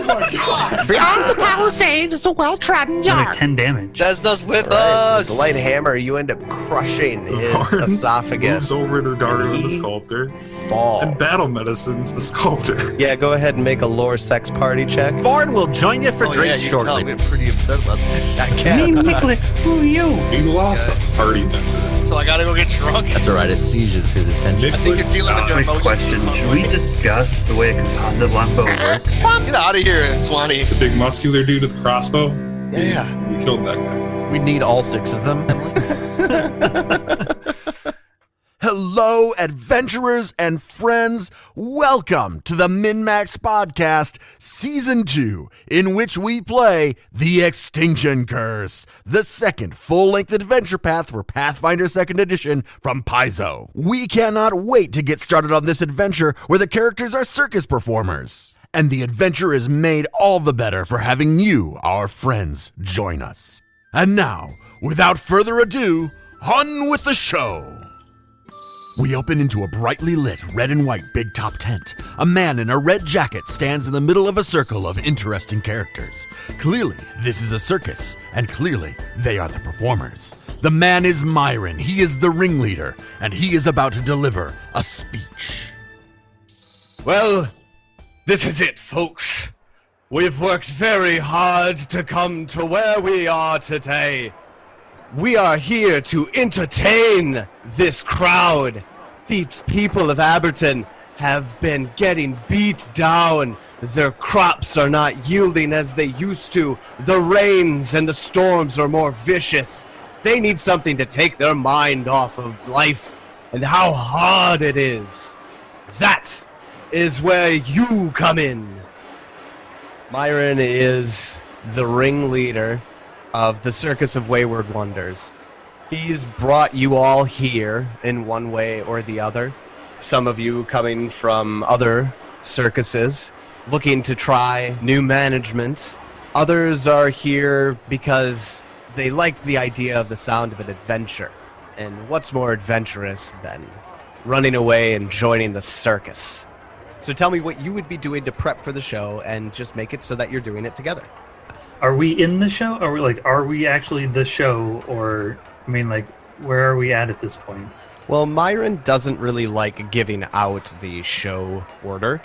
my god! Beyond the palisade is a well-trodden yard. 10 damage. Desna's with us! With the light hammer, you end up crushing his Varn esophagus. moves over to the garden of the sculptor. Falls. And battle medicines the sculptor. Yeah, go ahead and make a lore sex party check. Varn will join you for drinks you shortly. Can tell I'm pretty upset about this. I can't. Nicholas, who are you? He lost a party member. So I gotta go get drunk? That's alright, it sieges his attention. I think you're dealing with your Quick emotions. question. Should we discuss the way a composite longbow works? Get out of here, Swanee. The big muscular dude with the crossbow. Yeah. You killed that guy. We need all 6 of them. Hello, adventurers and friends. Welcome to the MNmaxed Podcast, Season 2, in which we play the Extinction Curse, the second full-length adventure path for Pathfinder Second Edition from Paizo. We cannot wait to get started on this adventure where the characters are circus performers. And the adventure is made all the better for having you, our friends, join us. And now, without further ado, on with the show. We open into a brightly lit red and white big top tent. A man in a red jacket stands in the middle of a circle of interesting characters. Clearly, this is a circus, and clearly, they are the performers. The man is Myron, he is the ringleader, and he is about to deliver a speech. Well, this is it, folks. We've worked very hard to come to where we are today. We are here to entertain this crowd. These people of Aberton have been getting beat down. Their crops are not yielding as they used to. The rains and the storms are more vicious. They need something to take their mind off of life and how hard it is. That is where you come in. Myron is the ringleader of the Circus of Wayward Wonders. He's brought you all here in one way or the other. Some of you coming from other circuses, looking to try new management. Others are here because they liked the idea of the sound of an adventure. And what's more adventurous than running away and joining the circus? So tell me what you would be doing to prep for the show and just make it so that you're doing it together. Are we in the show? Are we actually the show? Or, where are we at this point? Well, Myron doesn't really like giving out the show order.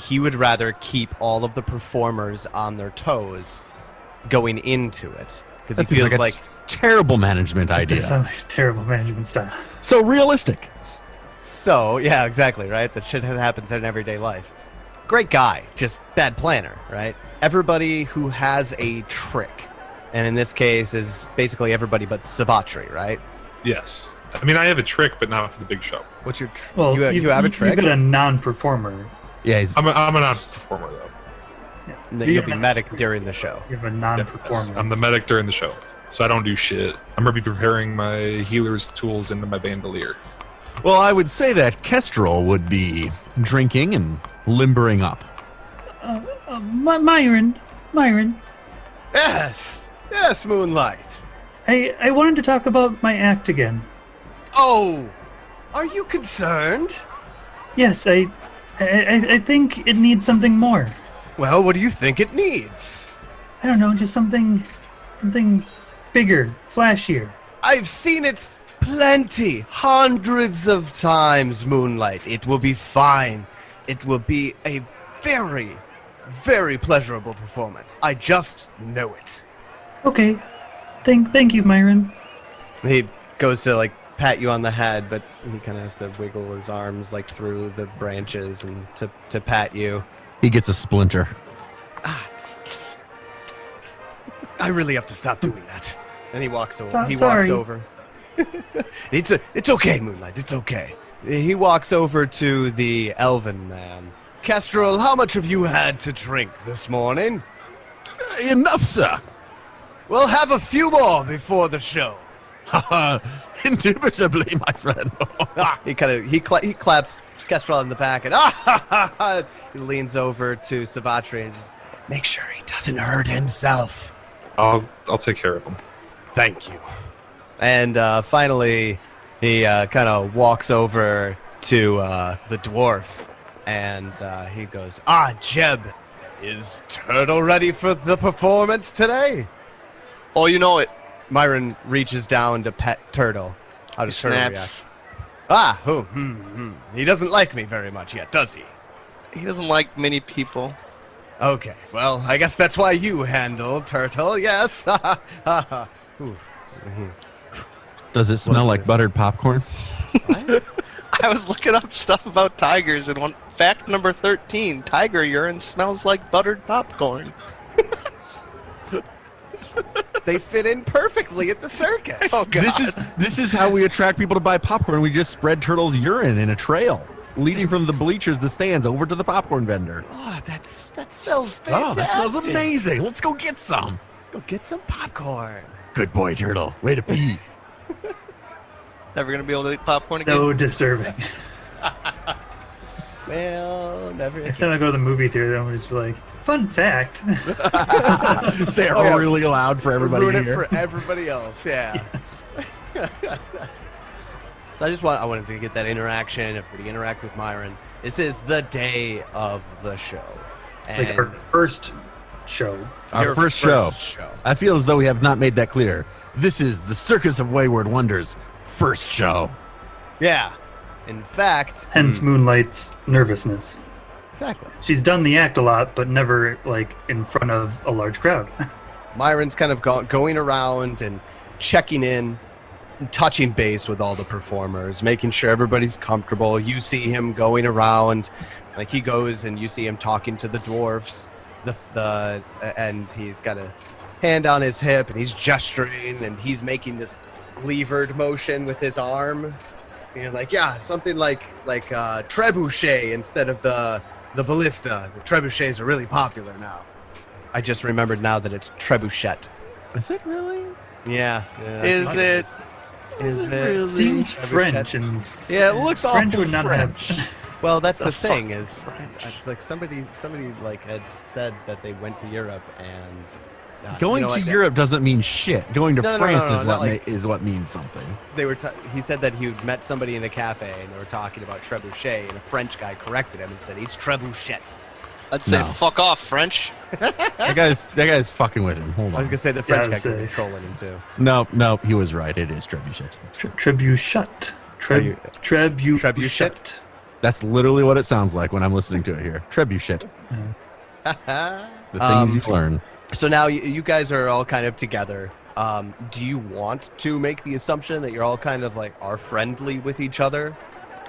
He would rather keep all of the performers on their toes going into it. Because he feels like terrible management idea. That sounds like terrible management style. So realistic. So, yeah, exactly, right? That shit happens in everyday life. Great guy, just bad planner, right? Everybody who has a trick, and in this case is basically everybody but Savatri, right? Yes. I mean, I have a trick, but not for the big show. What's your trick? Well, you have a trick? You've got a non-performer. Yeah, I'm a non-performer, though. Yeah. And So then you'll be medic during the show. You have a Yes, non-performer. I'm the medic during the show, so I don't do shit. I'm going to be preparing my healer's tools into my bandolier. Well, I would say that Kestrel would be drinking and limbering up. Myron. Yes, Moonlight. I wanted to talk about my act again. Oh, are you concerned? Yes, I think it needs something more. Well, what do you think it needs? I don't know, just something bigger, flashier. I've seen it plenty, hundreds of times, Moonlight. It will be fine. It will be a very, very pleasurable performance. I just know it. Okay. Thank you, Myron. He goes to, pat you on the head, but he kind of has to wiggle his arms, through the branches and to pat you. He gets a splinter. I really have to stop doing that. And he walks over. He Sorry. walks over. It's okay, Moonlight. It's okay. He walks over to the elven man. Kestrel, how much have you had to drink this morning? Enough, sir. We'll have a few more before the show. Indubitably, my friend. He claps Kestrel on the back and he leans over to Savatri and just Make sure he doesn't hurt himself. I'll take care of him. Thank you. And finally, he kind of walks over to the dwarf, and he goes, Jeb, Is Turtle ready for the performance today? Oh, you know it. Myron reaches down to pet Turtle. How He does Turtle snaps. react? He doesn't like me very much yet, does he? He doesn't like many people. Okay, well, I guess that's why you handle Turtle, yes. Ooh. Does it smell like buttered popcorn? I was looking up stuff about tigers, and fact number 13, tiger urine smells like buttered popcorn. They fit in perfectly at the circus. Oh, God. This is how we attract people to buy popcorn. We just spread Turtle's urine in a trail, leading from the bleachers, the stands, over to the popcorn vendor. Oh, that smells fantastic. Oh, that smells amazing. Let's go get some. Go get some popcorn. Good boy, Turtle. Way to pee. Never gonna be able to eat popcorn again. So disturbing. Well, never. Next time I go to the movie theater, I'm just like, fun fact. Say it Oh, yeah. really loud for everybody Ruin to it hear. for everybody else. Yeah. Yes. So I wanted to get that interaction. Everybody interact with Myron. This is the day of the show. And Like our first show. Our your first show. show. I feel as though we have not made that clear. This is the Circus of Wayward Wonders' first show. Yeah. In fact, Hence Moonlight's nervousness. exactly. She's done the act a lot, but never like in front of a large crowd. Myron's kind of going around and checking in, and touching base with all the performers, making sure everybody's comfortable. You see him going around, like he goes and you see him talking to the dwarfs, and he's got a hand on his hip and he's gesturing and he's making this levered motion with his arm. And you're like, yeah, something like trebuchet instead of the ballista. The trebuchets are really popular now. I just remembered now that it's trebuchet. Is it really? Yeah. Is it? Is it really? Seems Trebuchet? French, and Yeah, it looks French awful would not French. have. Well, that's the The thing fuck is, French? it's like somebody like had said that they went to Europe and Going to Europe doesn't mean shit. Going to No, France not is what like- is what means something. They were. He said that he met somebody in a cafe and they were talking about trebuchet, and a French guy corrected him and said he's trebuchet. I'd say No. fuck off, French. That guy's fucking with him. Hold I was on. gonna say the French I guy would could be say. trolling him too. No, he was right. It is trebuchet. Trebuchet. you- Trebuchet. Trebuchet? That's literally what it sounds like when I'm listening to it here. Trebuchet. The things you learn. So now you guys are all kind of together. Do you want to make the assumption that you're all kind of like are friendly with each other?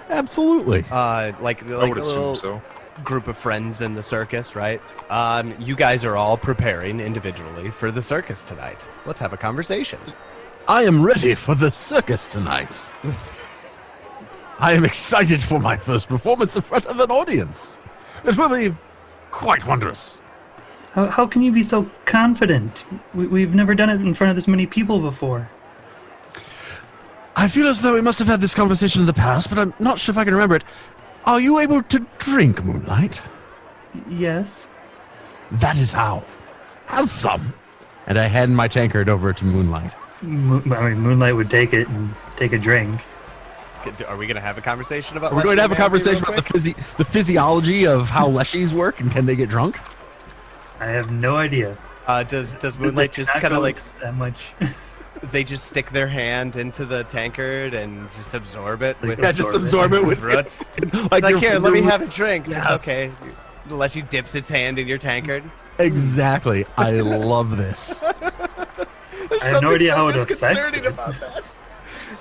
Absolutely. Like I would a little assume so. group of friends in the circus, right? You guys are all preparing individually for the circus tonight. Let's have a conversation. I am ready for the circus tonight. I am excited for my first performance in front of an audience. It will be quite wondrous. How can you be so confident? We've never done it in front of this many people before. I feel as though we must have had this conversation in the past, but I'm not sure if I can remember it. Are you able to drink, Moonlight? Yes. That is how. Have some. And I hand my tankard over to Moonlight. Moonlight would take it and take a drink. Are we going to have a conversation about We're going to have a Leshy Mandy conversation real about quick? the physiology of how leshies work and can they get drunk? I have no idea. Does Moonlight just kind of like that much? they just stick their hand into the tankard and just absorb it with Yeah, just absorb it with roots? like Like your here, let me finger- have a drink. Just, Yes. okay. Leshy dips its hand in your tankard. Exactly. I love this. There's I have no something so how it affects disconcerting it. about that.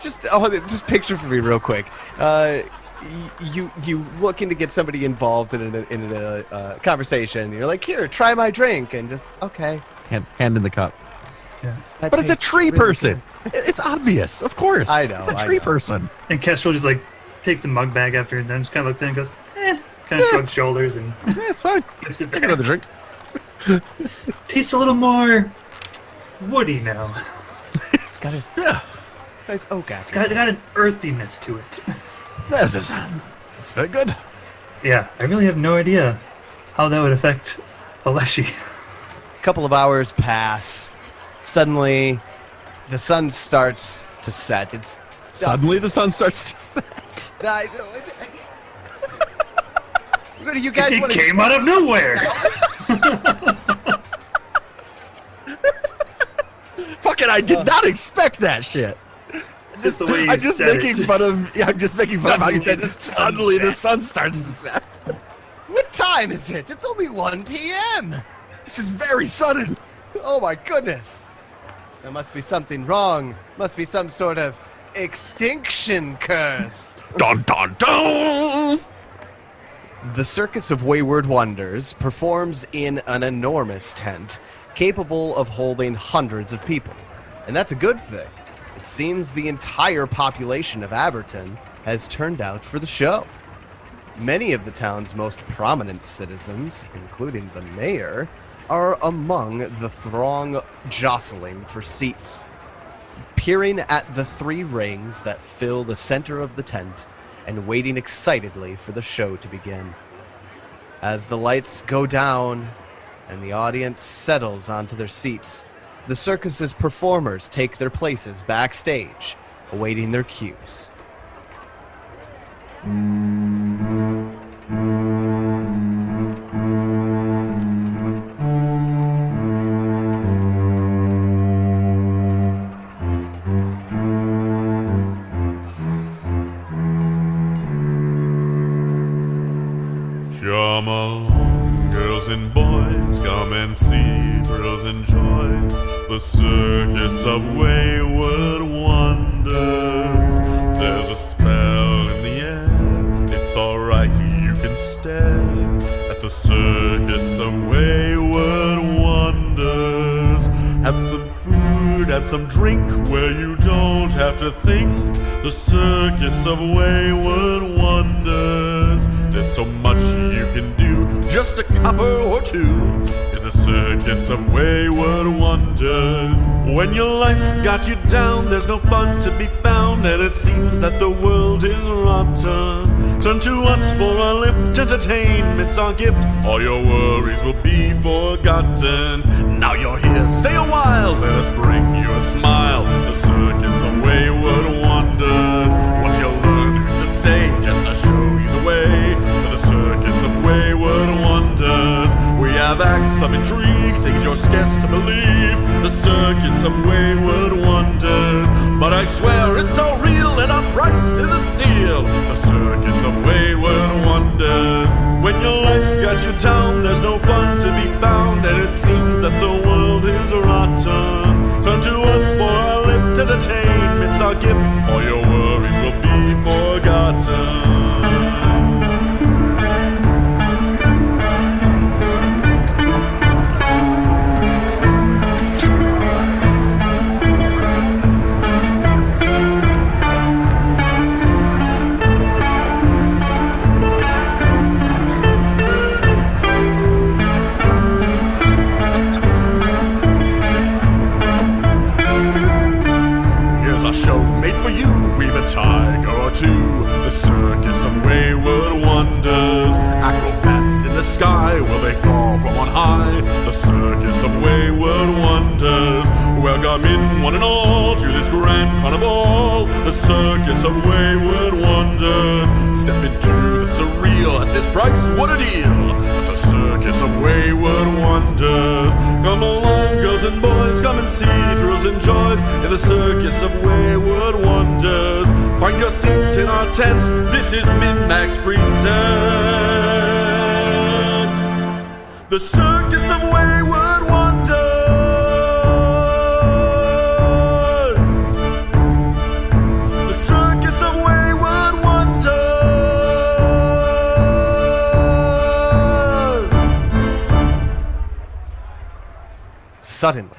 Just picture for me real quick. You looking to get somebody involved in a conversation. And you're like, here, try my drink, and just okay. Hand in the cup. that But it's a tastes tree really person. It's obvious, of course. I know, It's a I tree know. person. And Kestrel just like takes the mug back after, and then just kind of looks at it and goes, kind of shrugs shoulders and Yeah, it's fine. gives it Take another back. drink. Tastes a little more woody now. It's got a Yeah. nice oak acid. It's got an earthiness to it. There's his It's very good. Yeah, I really have no idea how that would affect Aleshi. Couple of hours pass. Suddenly, the sun starts to set. It's Suddenly the sun starts to set. I know. What do you guys It want to came out of nowhere. Fucking, I did not expect that shit. Just the way you I'm just said making it. fun of. Yeah, I'm just making fun of how you said this. Suddenly Suddenly, the the sun sun starts to set. What time is it? It's only 1 p.m. This is very sudden. Oh my goodness. There must be something wrong. Must be some sort of extinction curse. Dun dun dun. The Circus of Wayward Wonders performs in an enormous tent capable of holding hundreds of people. And that's a good thing. It seems the entire population of Aberton has turned out for the show. Many of the town's most prominent citizens, including the mayor, are among the throng jostling for seats. Peering at the 3 rings that fill the center of the tent and waiting excitedly for the show to begin. As the lights go down and the audience settles onto their seats, the circus's performers take their places backstage, awaiting their cues. Come along, girls and boys, come and see thrills and joys, the Circus of Wayward Wonders. There's a spell in the air, it's alright, you can stare at the Circus of Wayward Wonders. Have some food, have some drink, where you don't have to think, the Circus of Wayward Wonders. There's so much you can do, just a copper or two, in the Circus of Wayward Wonders. When your life's got you down, there's no fun to be found, and it seems that the world is rotten. Turn to us for a lift, entertainment's our gift, all your worries will be forgotten. Now you're here, stay a while, let us bring you a smile, the Circus of Wayward Wonders. What you'll learn is to say, just to show you the way to the Circus of Wayward Wonders. We have acts of intrigue, things you're scarce to believe, the Circus of Wayward Wonders. But I swear it's all real and our price is a steal, the Circus of Wayward Wonders. When your life's got you down, there's no fun to be found, and it seems that the world is rotten. Turn to us for our lift, entertainment's our gift, all your worries will be forgotten. Tiger or two, the Circus of Wayward Wonders. Acrobats in the sky, will they fall from on high? The Circus of Wayward Wonders. Welcome in one and all to this grand carnival, the Circus of Wayward Wonders. Step into the surreal at this price, what a deal, at the Circus of Wayward Wonders. Come along, girls and boys, come and see thrills and joys in the Circus of Wayward Wonders. Find your seat in our tents, this is MNmaxed Presents, the Circus of Wayward Wonders. The Circus of Wayward Wonders. Suddenly,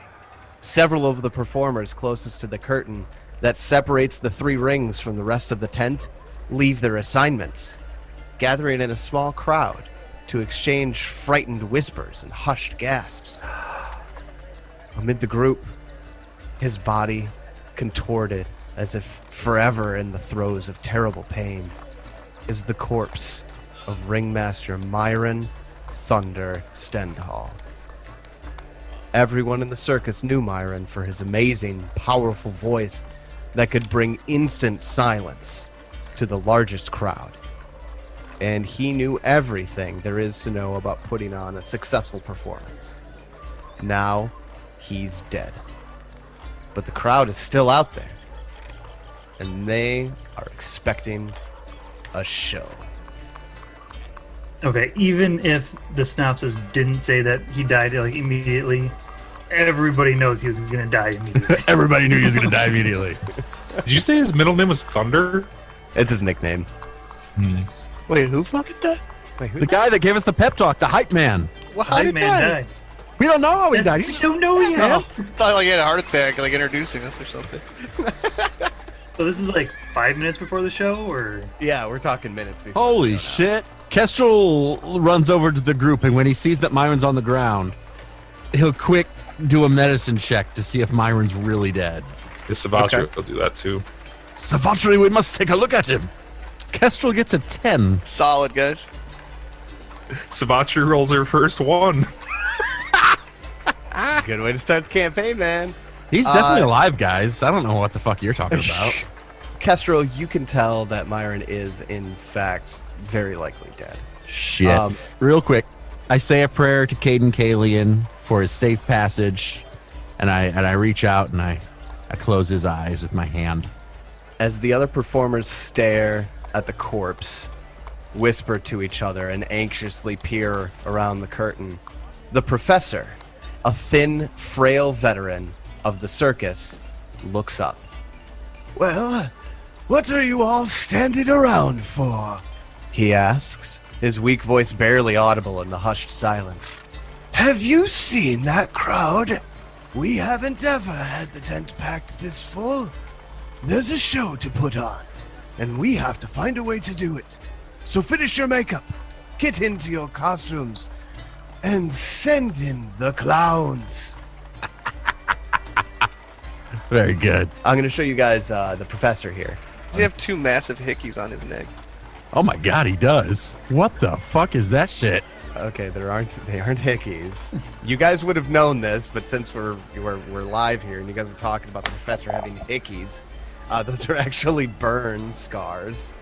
several of the performers closest to the curtain that separates the 3 rings from the rest of the tent leave their assignments, gathering in a small crowd to exchange frightened whispers and hushed gasps. Amid the group, his body contorted as if forever in the throes of terrible pain, is the corpse of Ringmaster Myron Thunder Stendhal. Everyone in the circus knew Myron for his amazing, powerful voice that could bring instant silence to the largest crowd. and he knew everything there is to know about putting on a successful performance. Now, he's dead. But the crowd is still out there, and they are expecting a show. Okay, even if the synopsis didn't say that he died like immediately, everybody knows he was going to die immediately. Everybody knew he was going to die immediately. Did you say his middle name was Thunder? It's his nickname. Wait, who fucking died? Wait, who The guy that gave us the pep talk, the hype man. Well, how Hype did man that? died. We don't know how he died. We He's don't know yet. I thought like he had a heart attack, like introducing us or something. So this is like 5 minutes before the show, or Yeah, we're talking minutes before. Holy the show now. shit. Kestrel runs over to the group, and when he sees that Myron's on the ground, he'll quick do a medicine check to see if Myron's really dead. The Savatri Okay. will do that too. Savatri, we must take a look at him. Kestrel gets a 10. Solid, guys. Savatri rolls her first one. Good way to start the campaign, man. He's definitely alive, guys. I don't know what the fuck you're talking about. Kestrel, you can tell that Myron is, in fact, very likely dead. Shit. Real quick, I say a prayer to Caden Kalian for his safe passage, and I reach out and I close his eyes with my hand. As the other performers stare at the corpse, whisper to each other, and anxiously peer around the curtain, the professor, a thin, frail veteran of the circus, looks up. Well, what are you all standing around for? He asks, his weak voice barely audible in the hushed silence. Have you seen that crowd? We haven't ever had the tent packed this full. There's a show to put on, and we have to find a way to do it. So finish your makeup, get into your costumes, and send in the clowns. Very good. I'm going to show you guys the professor here. Does he have two massive hickeys on his neck? Oh my god, he does. What the fuck is that shit? Okay, they aren't hickeys. You guys would have known this, but since we're live here and you guys were talking about the professor having hickeys, those are actually burn scars.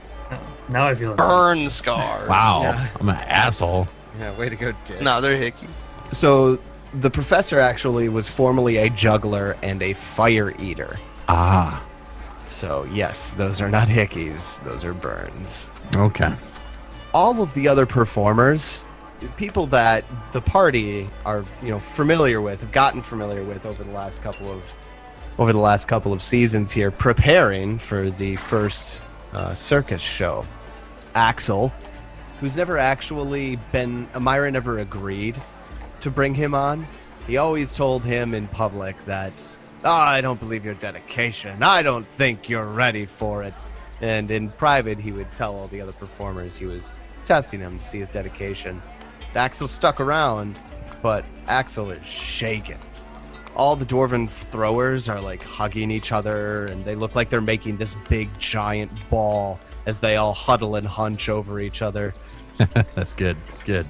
now I feel Burn scars. Wow, Yeah. I'm an asshole. Yeah, way to go, Dix. No, they're hickeys. So the professor actually was formerly a juggler and a fire eater. Ah, So yes, those are not hickeys; those are burns. okay. All of the other performers, people that the party are, familiar with, have gotten familiar with over the last couple of seasons here, preparing for the first circus show. Axel, who's never actually been, Myra never agreed to bring him on. He always told him in public that, I don't believe your dedication. I don't think you're ready for it. And in private, he would tell all the other performers he was testing him to see his dedication. Axel stuck around, but Axel is shaken. All the dwarven throwers are like hugging each other, and they look like they're making this big giant ball as they all huddle and hunch over each other. That's good. It's good.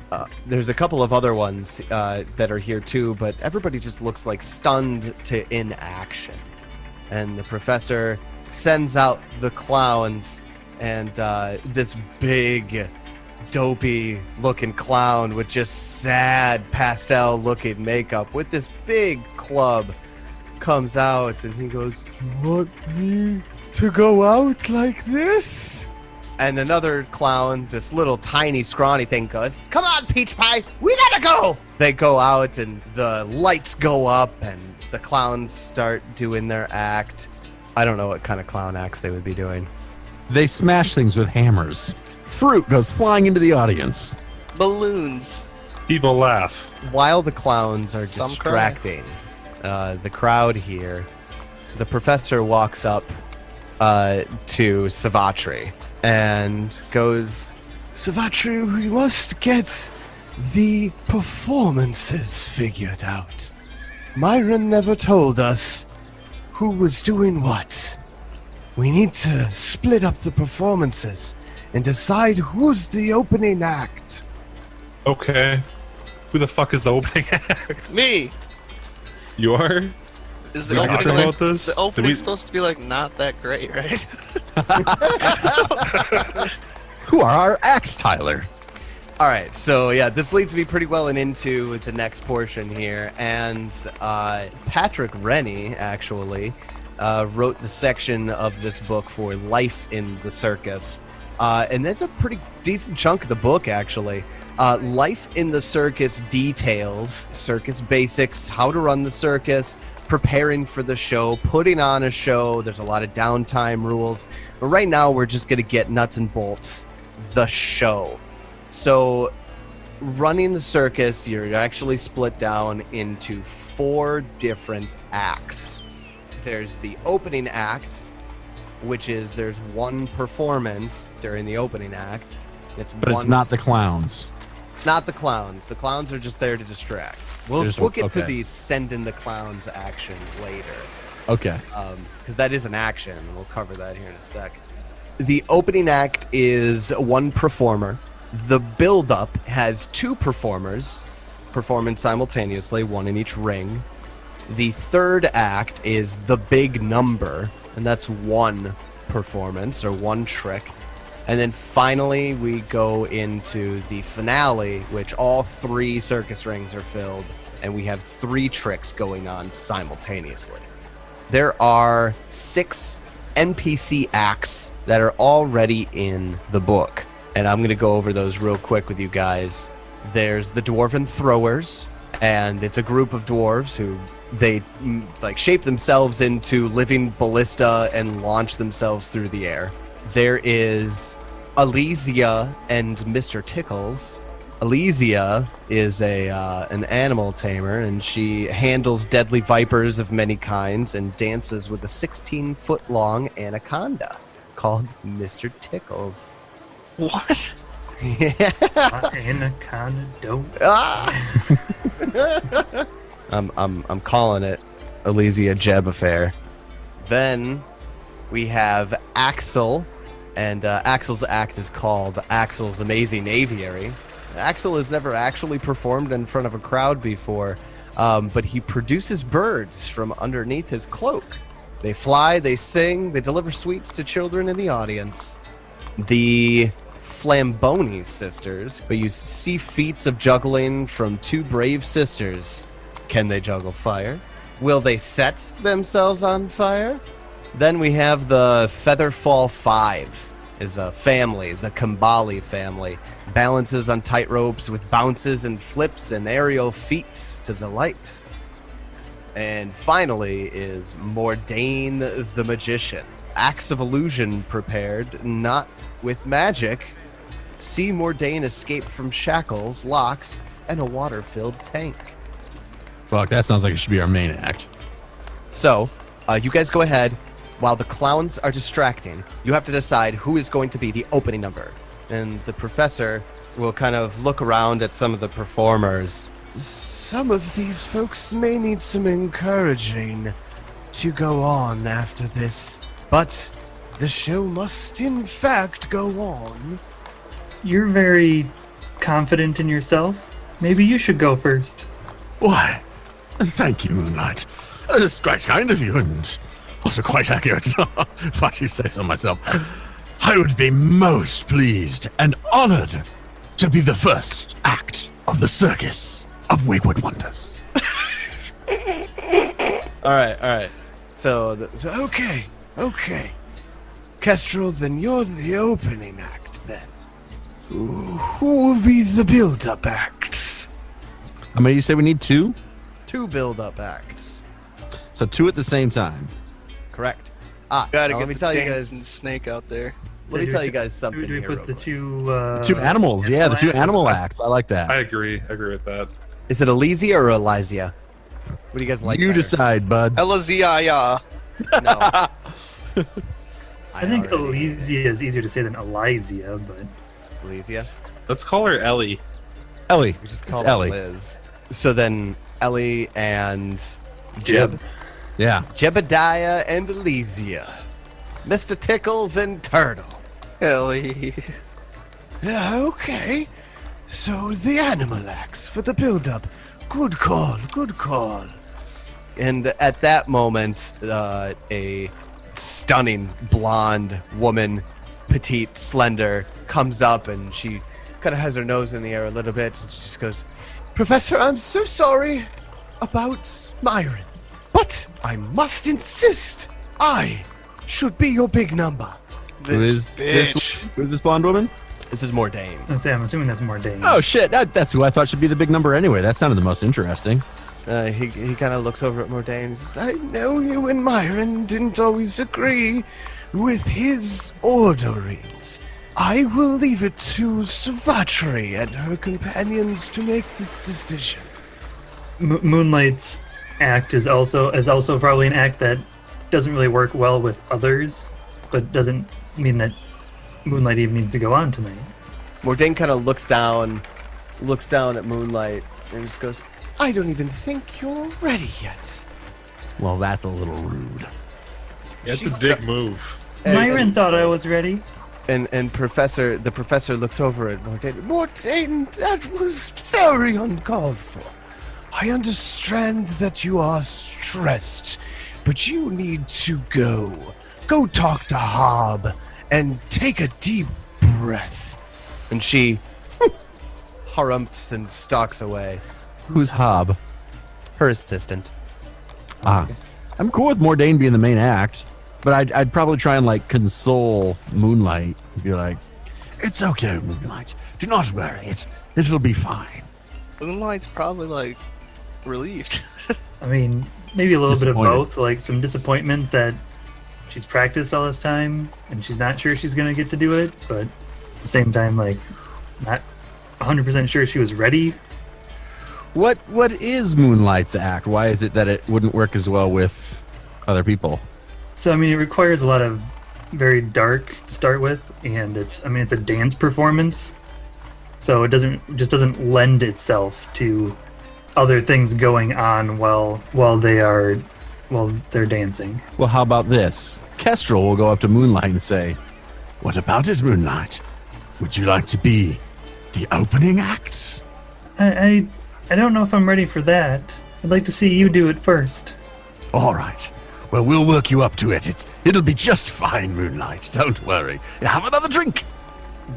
There's a couple of other ones that are here too, but everybody just looks like stunned to inaction. And the professor sends out the clowns, and this big, dopey looking clown with just sad pastel looking makeup with this big club comes out, and he goes, You want me to go out like this? and another clown, this little tiny scrawny thing, goes, come on, Peach Pie, we gotta go. They go out, and the lights go up, and the clowns start doing their act. I don't know what kind of clown acts they would be doing. They smash things with hammers. Fruit goes flying into the audience. Balloons. People laugh. While the clowns are Some distracting the crowd here, the professor walks up to Savatri and goes, Savatri, we must get the performances figured out. Myron never told us who was doing what. We need to split up the performances and decide who's the opening act. Okay. Who the fuck is the opening act? Me. You are? Is Did the we talk opening, about this? the Did opening we- supposed to be like not that great, right? Who are our axe Tyler? All right, so yeah, this leads me pretty well into the next portion here, and Patrick Rennie actually wrote the section of this book for Life in the Circus, and that's a pretty decent chunk of the book actually. Life in the Circus details circus basics, how to run the circus, preparing for the show, putting on a show. There's a lot of downtime rules, but right now we're just gonna get nuts and bolts, the show. So, running the circus, you're actually split down into 4 different acts. There's the opening act, which is there's one performance during the opening act. It's not the clowns. Not the clowns. The clowns are just there to distract. We'll get to the send in the clowns action later. Okay. Because that is an action. We'll cover that here in a sec. The opening act is one performer. The build-up has 2 performers performing simultaneously, one in each ring. The third act is the big number, and that's one performance or one trick. And then finally we go into the finale, which all 3 circus rings are filled, and we have 3 tricks going on simultaneously. There are 6 NPC acts that are already in the book. And I'm going to go over those real quick with you guys. There's the Dwarven Throwers, and it's a group of dwarves who they shape themselves into living ballista and launch themselves through the air. There is Elysia and Mr. Tickles. Elysia is an animal tamer, and she handles deadly vipers of many kinds and dances with a 16-foot-long anaconda called Mr. Tickles. What? Yeah. Anaconda dope. I'm calling it Elysia Jeb affair. Then we have Axel, and Axel's act is called Axel's Amazing Aviary. Axel has never actually performed in front of a crowd before, but he produces birds from underneath his cloak. They fly, they sing, they deliver sweets to children in the audience. The Flamboni sisters, but use see feats of juggling from 2 brave sisters. Can they juggle fire? Will they set themselves on fire? Then we have the Featherfall 5, is a family, the Kambali family. Balances on tight ropes with bounces and flips and aerial feats to delight. And finally is Mordain the Magician. Acts of illusion prepared, not with magic. See Mordain escape from shackles, locks, and a water-filled tank. Fuck, that sounds like it should be our main act. So, you guys go ahead. While the clowns are distracting, you have to decide who is going to be the opening number. And the professor will kind of look around at some of the performers. Some of these folks may need some encouraging to go on after this, but the show must in fact go on. You're very confident in yourself. Maybe you should go first. Why? Thank you, Moonlight. It's quite kind of you, and also quite accurate, if I should say so myself. I would be most pleased and honored to be the first act of the Circus of Wayward Wonders. All right. So okay. Kestrel, then you're the opening act, then. Who will be the build-up acts? How many do you say we need? 2? 2 build-up acts. So 2 at the same time. Correct. Gotta now get let me the tell you dancing guys. snake out there. Let me tell you guys something Do we here. put the real quick. 2 2 animals, yeah, the 2 acts? animal acts. I like that. I agree with that. Is it Elysia or Elysia? What do you guys like? You better? decide, bud. Elazia. No. I think already- Elysia is easier to say than Elysia, but Elysia. Let's call her Ellie. Ellie. We just It's call her Ellie. Liz. So then Ellie and Jeb. Yeah. Jebediah and Elysia. Mr. Tickles and Turtle. Ellie. Yeah, okay. So the animal acts for the build-up. Good call. And at that moment, a stunning blonde woman petite, slender, comes up and she kind of has her nose in the air a little bit. And she just goes, Professor, I'm so sorry about Myron, but I must insist I should be your big number. This bitch. Who's this blonde woman? This is Mordain. I'm assuming that's Mordain. Oh shit, that's who I thought should be the big number anyway. That sounded the most interesting. He kind of looks over at Mordain and says, I know you and Myron didn't always agree with his orderings. I will leave it to Savatri and her companions to make this decision. Moonlight's act is also probably an act that doesn't really work well with others, but doesn't mean that Moonlight even needs to go on tonight. Mordain kind of looks down at Moonlight and just goes, I don't even think you're ready yet. Well, that's a little rude. It's a big move. Myron thought I was ready. And the professor looks over at Mordain. Mordain, that was very uncalled for. I understand that you are stressed, but you need to go. Go talk to Hob and take a deep breath. And she harumphs and stalks away. Who's Hob? Her assistant. I'm cool with Mordain being the main act, but I'd probably try and like console Moonlight. Be like, it's okay, Moonlight. Do not worry. It'll be fine. Moonlight's probably like relieved. I mean, maybe a little bit of Disappointed. both, like some disappointment that she's practiced all this time and she's not sure she's going to get to do it, but at the same time, like, not 100% sure she was ready. What is Moonlight's act? Why is it that it wouldn't work as well with other people? So, I mean, it requires a lot of very dark to start with, and it's a dance performance, so it doesn't lend itself to other things going on while they're dancing. Well, how about this? Kestrel will go up to Moonlight and say, What about it, Moonlight? Would you like to be the opening act? I don't know if I'm ready for that. I'd like to see you do it first. All right. Well, we'll work you up to it. It'll be just fine, Moonlight. Don't worry. Have another drink.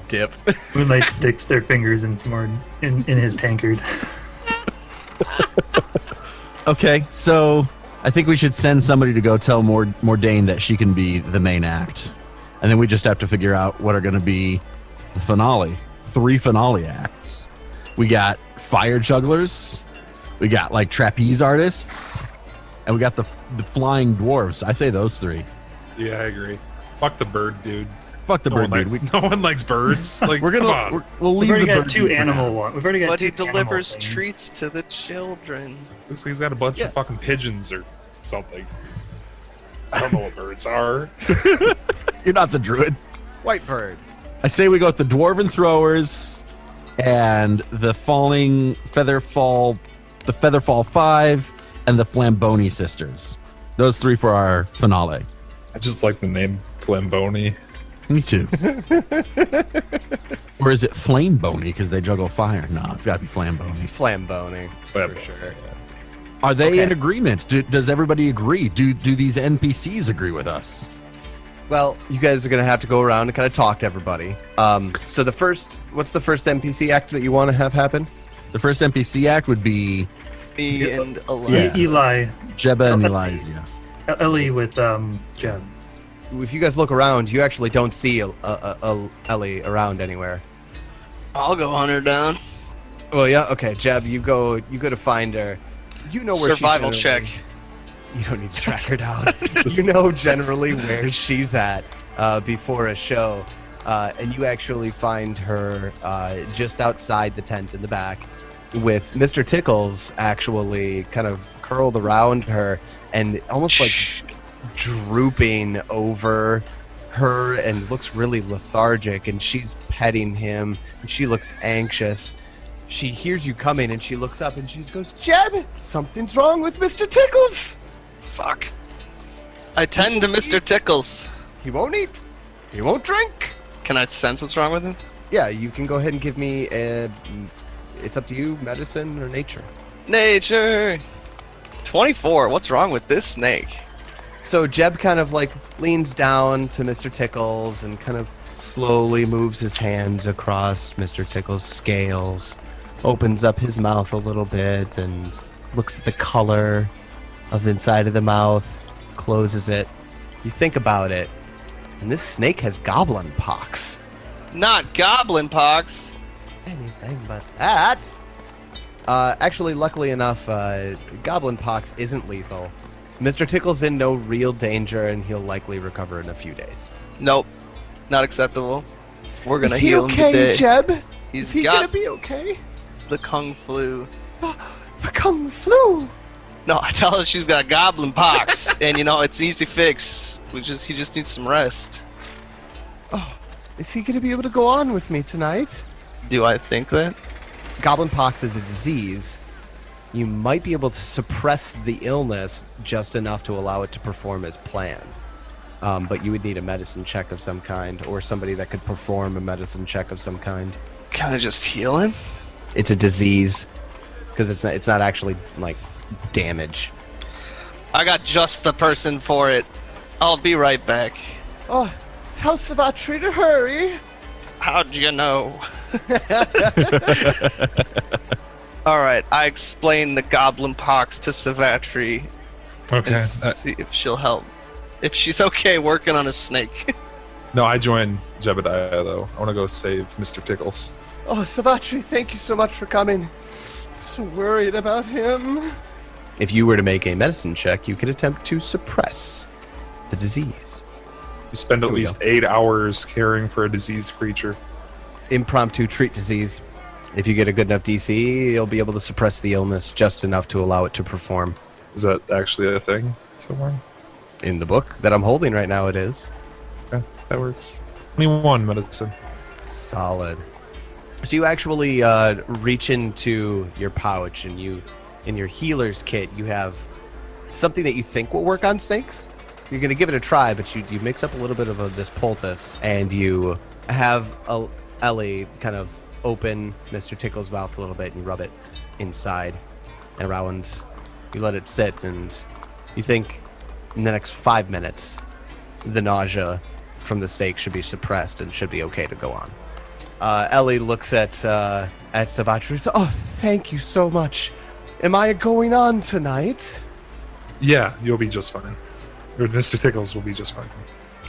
Dip. Moonlight sticks their fingers in some more in his tankard. okay, so I think we should send somebody to go tell Mordain that she can be the main act. And then we just have to figure out what are going to be the finale. 3 finale acts. We got fire jugglers. We got like trapeze artists. And we got the flying dwarves. I say those 3. Yeah, I agree. Fuck the bird, dude. Fuck the bird, dude. No one likes birds. Like, we'll come leave We've already the got bird 2 dude for animal now. ones. We've already got But 2 he delivers animal things. treats to the children. looks like he's got a bunch of fucking pigeons or something. I don't know what birds are. You're not the druid. White bird. I say we go with the dwarven throwers and the Featherfall 5 and the Flamboni sisters. Those 3 for our finale. I just like the name Flamboni. Me too. Or is it Flamebony because they juggle fire? No, it's got to be Flamboni. Flamboni. For sure. Are they Okay. in agreement? Does everybody agree? Do these NPCs agree with us? Well, you guys are going to have to go around and kind of talk to everybody. So what's the first NPC act that you want to have happen? The first NPC act would be Me and Elias. Yeah. Eli, Jebba and Elysia. Ellie with Jeb. If you guys look around, you actually don't see Ellie around anywhere. I'll go hunt her down. Well, yeah, okay, Jeb, you go to find her. You know where Survival she check. generally- You don't need to track her down. You know generally where she's at before a show. And you actually find her just outside the tent in the back with Mr. Tickles actually kind of curled around her and almost like drooping over her and looks really lethargic, and she's petting him and she looks anxious. She hears you coming and she looks up and she goes, Jeb, something's wrong with Mr. Tickles. Fuck. I tend to Mr. Tickles. He won't eat. He won't drink. Can I sense what's wrong with him? Yeah, you can go ahead and give me it's up to you, medicine or nature. Nature. 24. What's wrong with this snake? So Jeb kind of like leans down to Mr. Tickles and kind of slowly moves his hands across Mr. Tickle's scales, opens up his mouth a little bit, and looks at the color of the inside of the mouth, closes it. You think about it, and this snake has goblin pox. Not goblin pox. Anything but that. Actually, luckily enough, goblin pox isn't lethal. Mr. Tickle's in no real danger, and he'll likely recover in a few days. Nope. Not acceptable. We're gonna Is he heal okay, him today. Jeb? He's Is he got gonna be okay? the kung flu. The kung flu. No, I tell her she's got goblin pox, and it's easy fix. He just needs some rest. Oh, is he gonna be able to go on with me tonight? Do I think that? Goblin pox is a disease. You might be able to suppress the illness just enough to allow it to perform as planned. But you would need a medicine check of some kind, or somebody that could perform a medicine check of some kind. Can I just heal him? It's a disease, because it's not actually like damage. I got just the person for it. I'll be right back. Oh, tell Savatri to hurry. How'd you know? Alright, I explained the goblin pox to Savatri Okay. and see if she'll help. If she's okay working on a snake. No, I join Jebediah, though. I want to go save Mr. Tickles. Oh, Savatri, thank you so much for coming. I'm so worried about him. If you were to make a medicine check, you could attempt to suppress the disease. You spend at least 8 hours caring for a diseased creature. Impromptu treat disease. If you get a good enough DC, you'll be able to suppress the illness just enough to allow it to perform. Is that actually a thing so far? In the book that I'm holding right now, it is. Okay, that works. 21 medicine. Solid. So you actually reach into your pouch, and in your healer's kit, you have something that you think will work on snakes. You're going to give it a try, but you mix up a little bit of this poultice, and you have Ellie kind of open Mr. Tickle's mouth a little bit, and you rub it inside and around. You let it sit, and you think in the next 5 minutes, the nausea from the steak should be suppressed and should be okay to go on. Ellie looks at Savatri and says, "Oh, thank you so much. Am I going on tonight?" Yeah, you'll be just fine. Or Mr. Tickles will be just fine.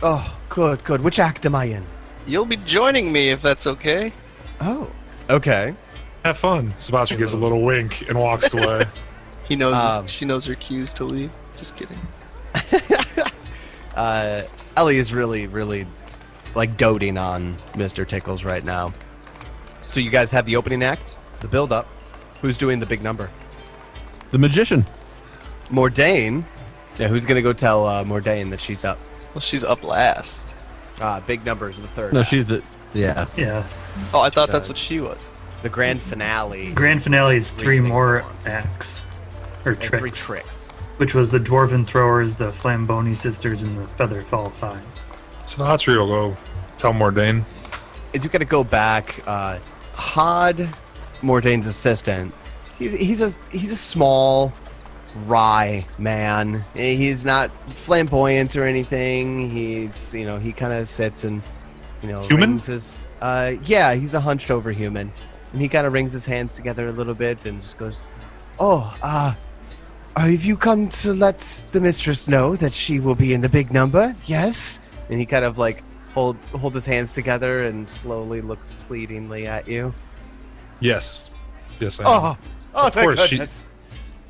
Oh, good. Which act am I in? You'll be joining me if that's okay. Oh, okay. Have fun. Sebastian gives a little wink and walks away. He knows. She knows her cues to leave. Just kidding. Ellie is really, really like doting on Mr. Tickles right now. So you guys have the opening act, the build-up. Who's doing the big number? The magician. Mordain. Yeah, who's gonna go tell Mordain that she's up? Well, she's up last. Big numbers the third. No, act. she's the. Yeah. Yeah. Oh, I thought that's what she was. The grand finale. Grand finale is three things more at once. acts. Or And tricks. 3 tricks. Which was the Dwarven Throwers, the Flamboni Sisters, and the Featherfall Five. Sebastian will go tell Mordain. As you gotta go back, Hod, Mordain's assistant, he's a small, wry man. He's not flamboyant or anything. He kind of sits and Human? rings his he's a hunched over human, and he kind of rings his hands together a little bit and just goes, have you come to let the mistress know that she will be in the big number? Yes. And he kind of like hold his hands together and slowly looks pleadingly at you. Yes. Yes, I am. Oh, Of thank course, goodness.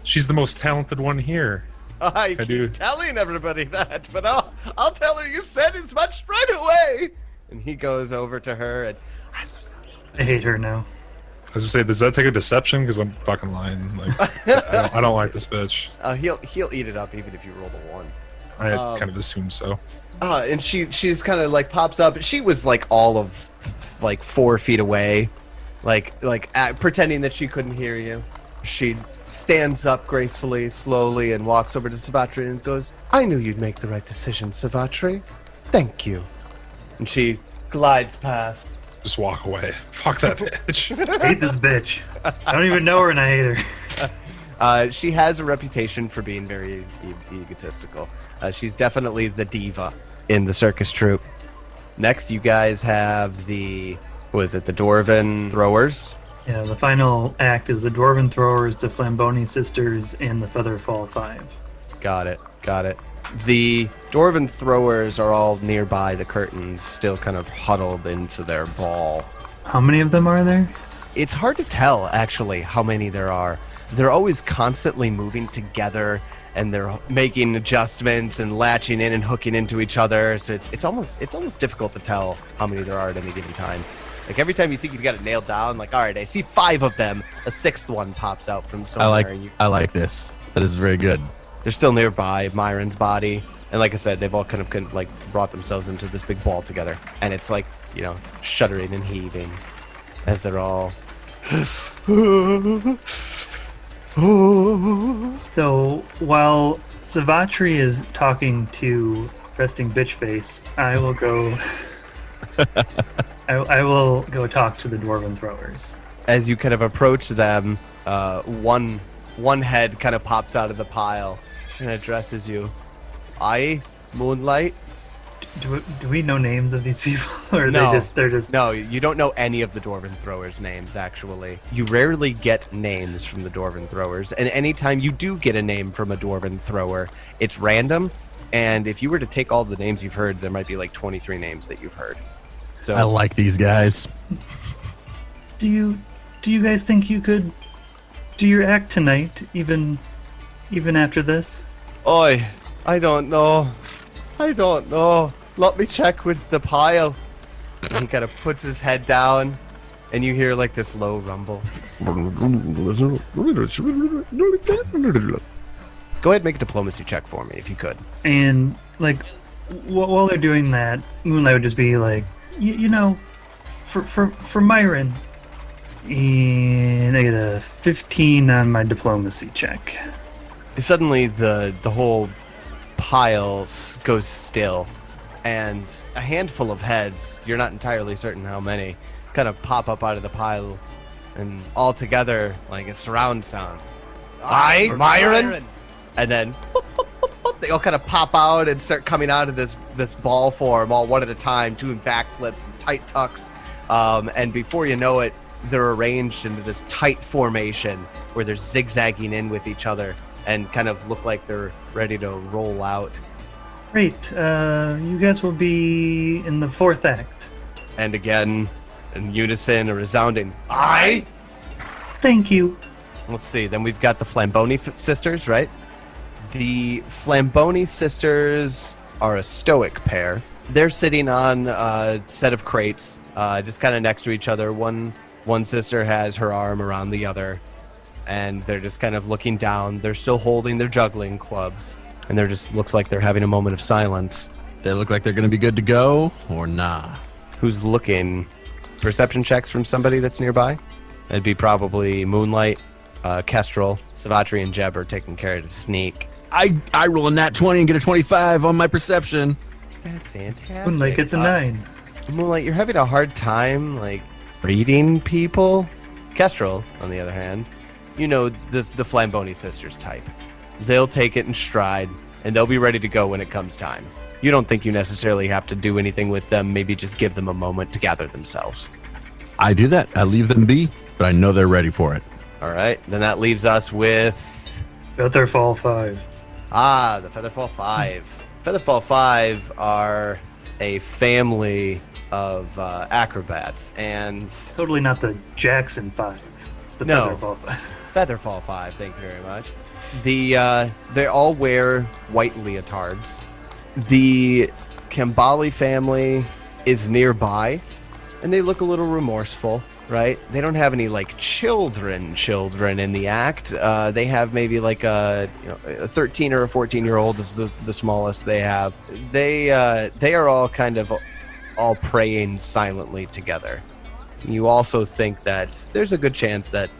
She's the most talented one here. I do. keep telling everybody that, but I'll tell her you said as much right away. And he goes over to her and I hate her now. I was gonna say, does that take a deception? Because I'm fucking lying. Like, I don't like this bitch. he'll eat it up even if you roll the 1. I kind of assumed so. And she's kind of like pops up. She was like all of like 4 feet away, like pretending that she couldn't hear you. She stands up gracefully, slowly, and walks over to Savatri and goes, "I knew you'd make the right decision, Savatri. Thank you." And she glides past. Just walk away. Fuck that bitch. I hate this bitch. I don't even know her and I hate her. She has a reputation for being very egotistical. She's definitely the diva in the circus troupe. Next, you guys have the Dwarven Throwers. Yeah, the final act is the Dwarven Throwers, the Flamboni Sisters, and the Featherfall 5. Got it. The Dwarven Throwers are all nearby the curtains, still kind of huddled into their ball. How many of them are there? It's hard to tell, actually, how many there are. They're always constantly moving together, and they're making adjustments and latching in and hooking into each other. So it's almost difficult to tell how many there are at any given time. Like every time you think you've got it nailed down, like, all right, I see 5 of them, a 6th one pops out from somewhere. I like this. That is very good. They're still nearby Myron's body, and like I said, they've all kind of like brought themselves into this big ball together, and it's like, you know, shuddering and heaving as they're all. So while Savatri is talking to Resting Bitchface, I will go. I will go talk to the Dwarven Throwers. As you kind of approach them, one head kind of pops out of the pile and addresses you. Aye, Moonlight. Do we know names of these people, or No. they're just? No, you don't know any of the Dwarven Throwers' names, actually. You rarely get names from the Dwarven Throwers, and anytime you do get a name from a Dwarven Thrower, it's random, and if you were to take all the names you've heard, there might be like 23 names that you've heard. So I like these guys. Do you guys think you could do your act tonight, even after this? Oi, I don't know. Let me check with the pile. And he kind of puts his head down, and you hear like this low rumble. Go ahead and make a diplomacy check for me, if you could. And like, while they're doing that, Moonlight would just be like, you know, for Myron, and I get a 15 on my diplomacy check. Suddenly, the whole pile goes still, and a handful of heads, you're not entirely certain how many, kind of pop up out of the pile, and all together, like a surround sound. Aye, Myron! And then boop, boop, boop, boop, they all kind of pop out and start coming out of this ball form, all one at a time, doing backflips and tight tucks, and before you know it, they're arranged into this tight formation where they're zigzagging in with each other and kind of look like they're ready to roll out. Great. You guys will be in the 4th act. And again, in unison, a resounding aye. Thank you. Let's see. Then we've got the Flamboni sisters, right? The Flamboni sisters are a stoic pair. They're sitting on a set of crates, just kind of next to each other. One sister has her arm around the other, and they're just kind of looking down. They're still holding their juggling clubs, and they're just looks like they're having a moment of silence. They look like they're going to be good to go, or nah? Who's looking? Perception checks from somebody that's nearby? It'd be probably Moonlight, Kestrel, Savatri, and Jeb are taking care of the sneak. I roll a nat 20 and get a 25 on my perception. That's fantastic. Moonlight gets a 9. Moonlight, you're having a hard time, like, reading people? Kestrel, on the other hand, you know the Flamboni sisters type. They'll take it in stride, and they'll be ready to go when it comes time. You don't think you necessarily have to do anything with them, maybe just give them a moment to gather themselves. I do that. I leave them be, but I know they're ready for it. All right, then that leaves us with... Featherfall 5. Ah, the Featherfall 5. Featherfall 5 are a family of acrobats, and... Totally not the Jackson 5. It's the No. Featherfall 5. Featherfall 5, thank you very much. They all wear white leotards. The Kambali family is nearby, and they look a little remorseful, right? They don't have any like children in the act. They have maybe like a 13 or a 14-year-old is the smallest they have. They are all kind of all praying silently together. You also think that there's a good chance that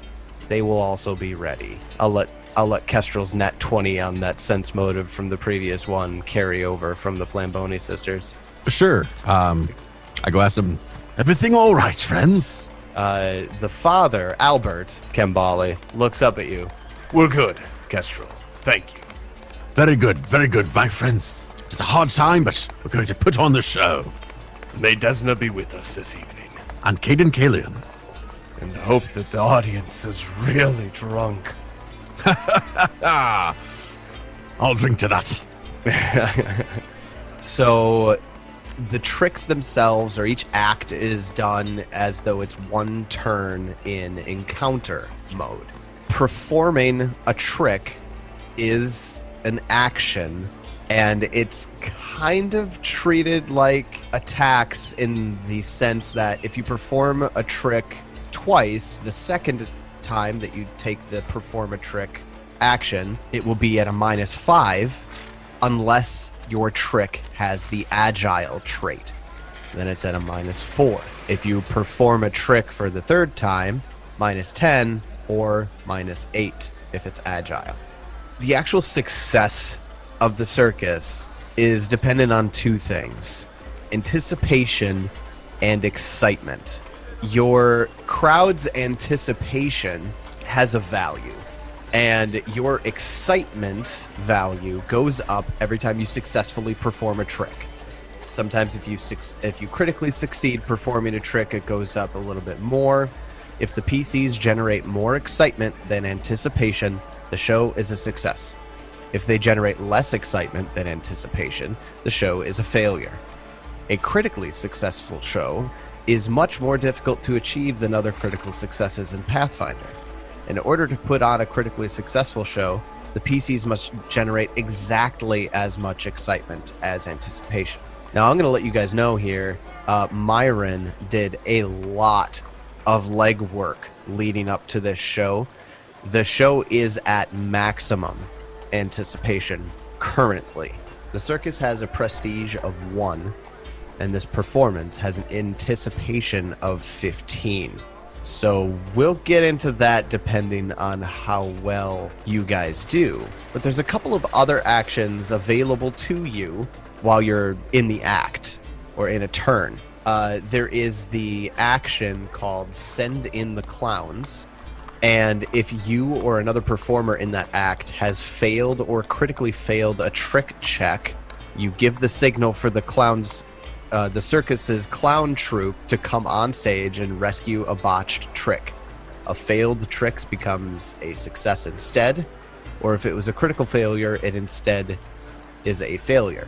they will also be ready. I'll let Kestrel's nat 20 on that sense motive from the previous one carry over from the Flamboni sisters. Sure. I go ask them, everything all right, friends? The father, Albert Kambali, looks up at you. We're good, Kestrel. Thank you. Very good, my friends. It's a hard time, but we're going to put on the show. May Desna be with us this evening. And Caden Kalian. And hope that the audience is really drunk. I'll drink to that. So the tricks themselves, or each act, is done as though it's one turn in encounter mode. Performing a trick is an action, and it's kind of treated like attacks in the sense that if you perform a trick twice, the second time that you take the perform a trick action, it will be at a -5 unless your trick has the agile trait. Then it's at a -4. If you perform a trick for the third time, -10 or -8 if it's agile. The actual success of the circus is dependent on two things: anticipation and excitement. Your crowd's anticipation has a value, and your excitement value goes up every time you successfully perform a trick. Sometimes if you critically succeed performing a trick, it goes up a little bit more. If the PCs generate more excitement than anticipation, the show is a success. If they generate less excitement than anticipation, the show is a failure. A critically successful show is much more difficult to achieve than other critical successes in Pathfinder. In order to put on a critically successful show, the PCs must generate exactly as much excitement as anticipation. Now, I'm going to let you guys know here, Myron did a lot of legwork leading up to this show. The show is at maximum anticipation currently. The circus has a prestige of 1, and this performance has an anticipation of 15. So we'll get into that depending on how well you guys do. But there's a couple of other actions available to you while you're in the act or in a turn. There is the action called Send in the Clowns. And if you or another performer in that act has failed or critically failed a trick check, you give the signal for the clowns, the circus's clown troupe, to come on stage and rescue a botched trick. A failed trick becomes a success instead, or if it was a critical failure, it instead is a failure.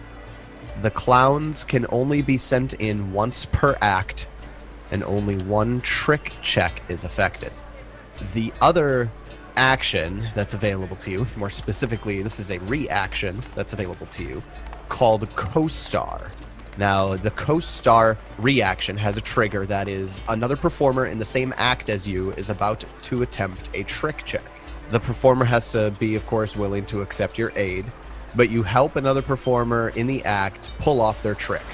The clowns can only be sent in once per act, and only one trick check is affected. The other action that's available to you, more specifically, this is a reaction that's available to you, called Co-Star. Now, the Co-Star reaction has a trigger that is another performer in the same act as you is about to attempt a trick check. The performer has to be, of course, willing to accept your aid, but you help another performer in the act pull off their trick,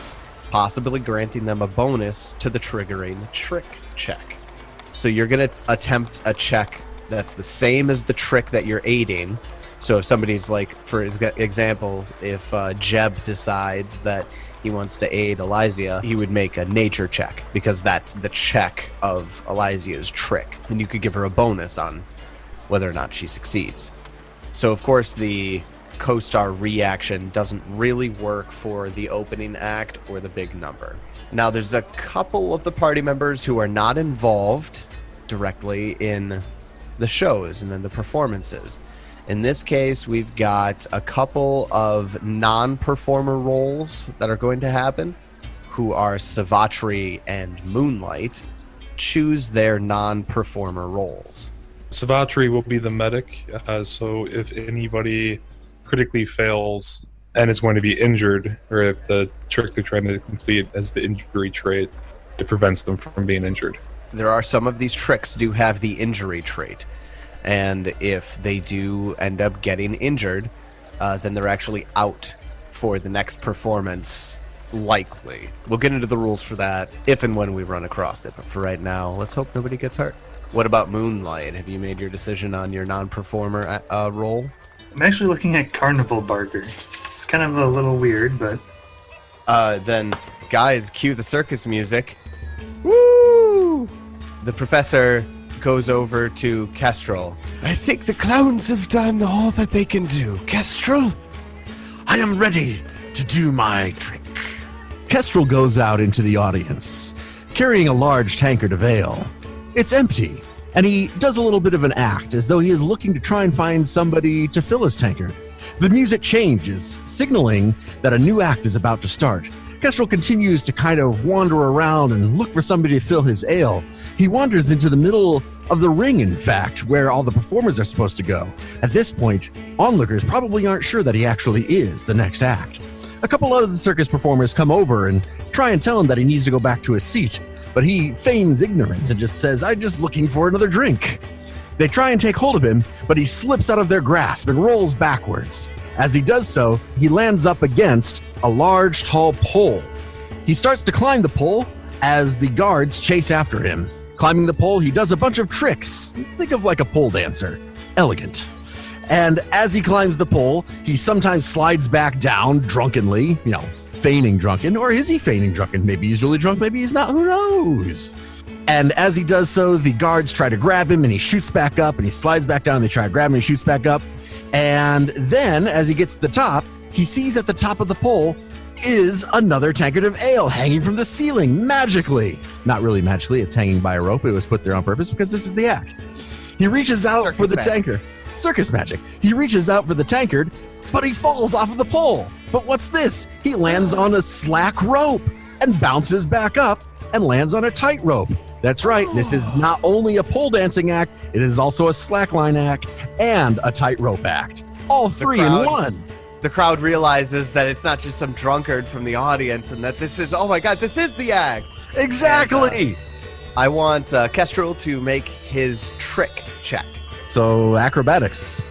possibly granting them a bonus to the triggering trick check. So you're going to attempt a check that's the same as the trick that you're aiding. So if somebody's like, for example, if Jeb decides that he wants to aid Elysia, he would make a nature check because that's the check of Elysia's trick. And you could give her a bonus on whether or not she succeeds. So of course the Co-Star reaction doesn't really work for the opening act or the big number. Now there's a couple of the party members who are not involved directly in the shows and in the performances. In this case, we've got a couple of non-performer roles that are going to happen, who are Savatri and Moonlight. Choose their non-performer roles. Savatri will be the medic, so if anybody critically fails and is going to be injured, or if the trick they're trying to complete has the injury trait, it prevents them from being injured. There are some of these tricks do have the injury trait, and if they do end up getting injured, then they're actually out for the next performance, likely. We'll get into the rules for that if and when we run across it, but for right now, let's hope nobody gets hurt. What about Moonlight? Have you made your decision on your non-performer role? I'm actually looking at Carnival Barker. It's kind of a little weird, but... Then, guys, cue the circus music. Woo! The professor goes over to Kestrel. I think the clowns have done all that they can do. Kestrel? I am ready to do my trick. Kestrel goes out into the audience, carrying a large tankard of ale. It's empty, and he does a little bit of an act, as though he is looking to try and find somebody to fill his tankard. The music changes, signaling that a new act is about to start. Kestrel continues to kind of wander around and look for somebody to fill his ale. He wanders into the middle of the ring, in fact, where all the performers are supposed to go. At this point, onlookers probably aren't sure that he actually is the next act. A couple of the circus performers come over and try and tell him that he needs to go back to his seat, but he feigns ignorance and just says, "I'm just looking for another drink." They try and take hold of him, but he slips out of their grasp and rolls backwards. As he does so, he lands up against a large, tall pole. He starts to climb the pole as the guards chase after him. Climbing the pole, he does a bunch of tricks. Think of like a pole dancer. Elegant. And as he climbs the pole, he sometimes slides back down drunkenly, feigning drunken. Or is he feigning drunken? Maybe he's really drunk, maybe he's not, who knows? And as he does so, the guards try to grab him and he shoots back up, and he slides back down, they try to grab him and he shoots back up. And then, as he gets to the top, he sees at the top of the pole is another tankard of ale hanging from the ceiling, magically. Not really magically, it's hanging by a rope. It was put there on purpose because this is the act. He reaches out for the tankard. Circus magic. He reaches out for the tankard, but he falls off of the pole. But what's this? He lands on a slack rope and bounces back up and lands on a tight rope. That's right, this is not only a pole dancing act, it is also a slackline act and a tightrope act. All three in one. The crowd realizes that it's not just some drunkard from the audience and that this is, oh my god, this is the act. Exactly. And, I want Kestrel to make his trick check. So, acrobatics.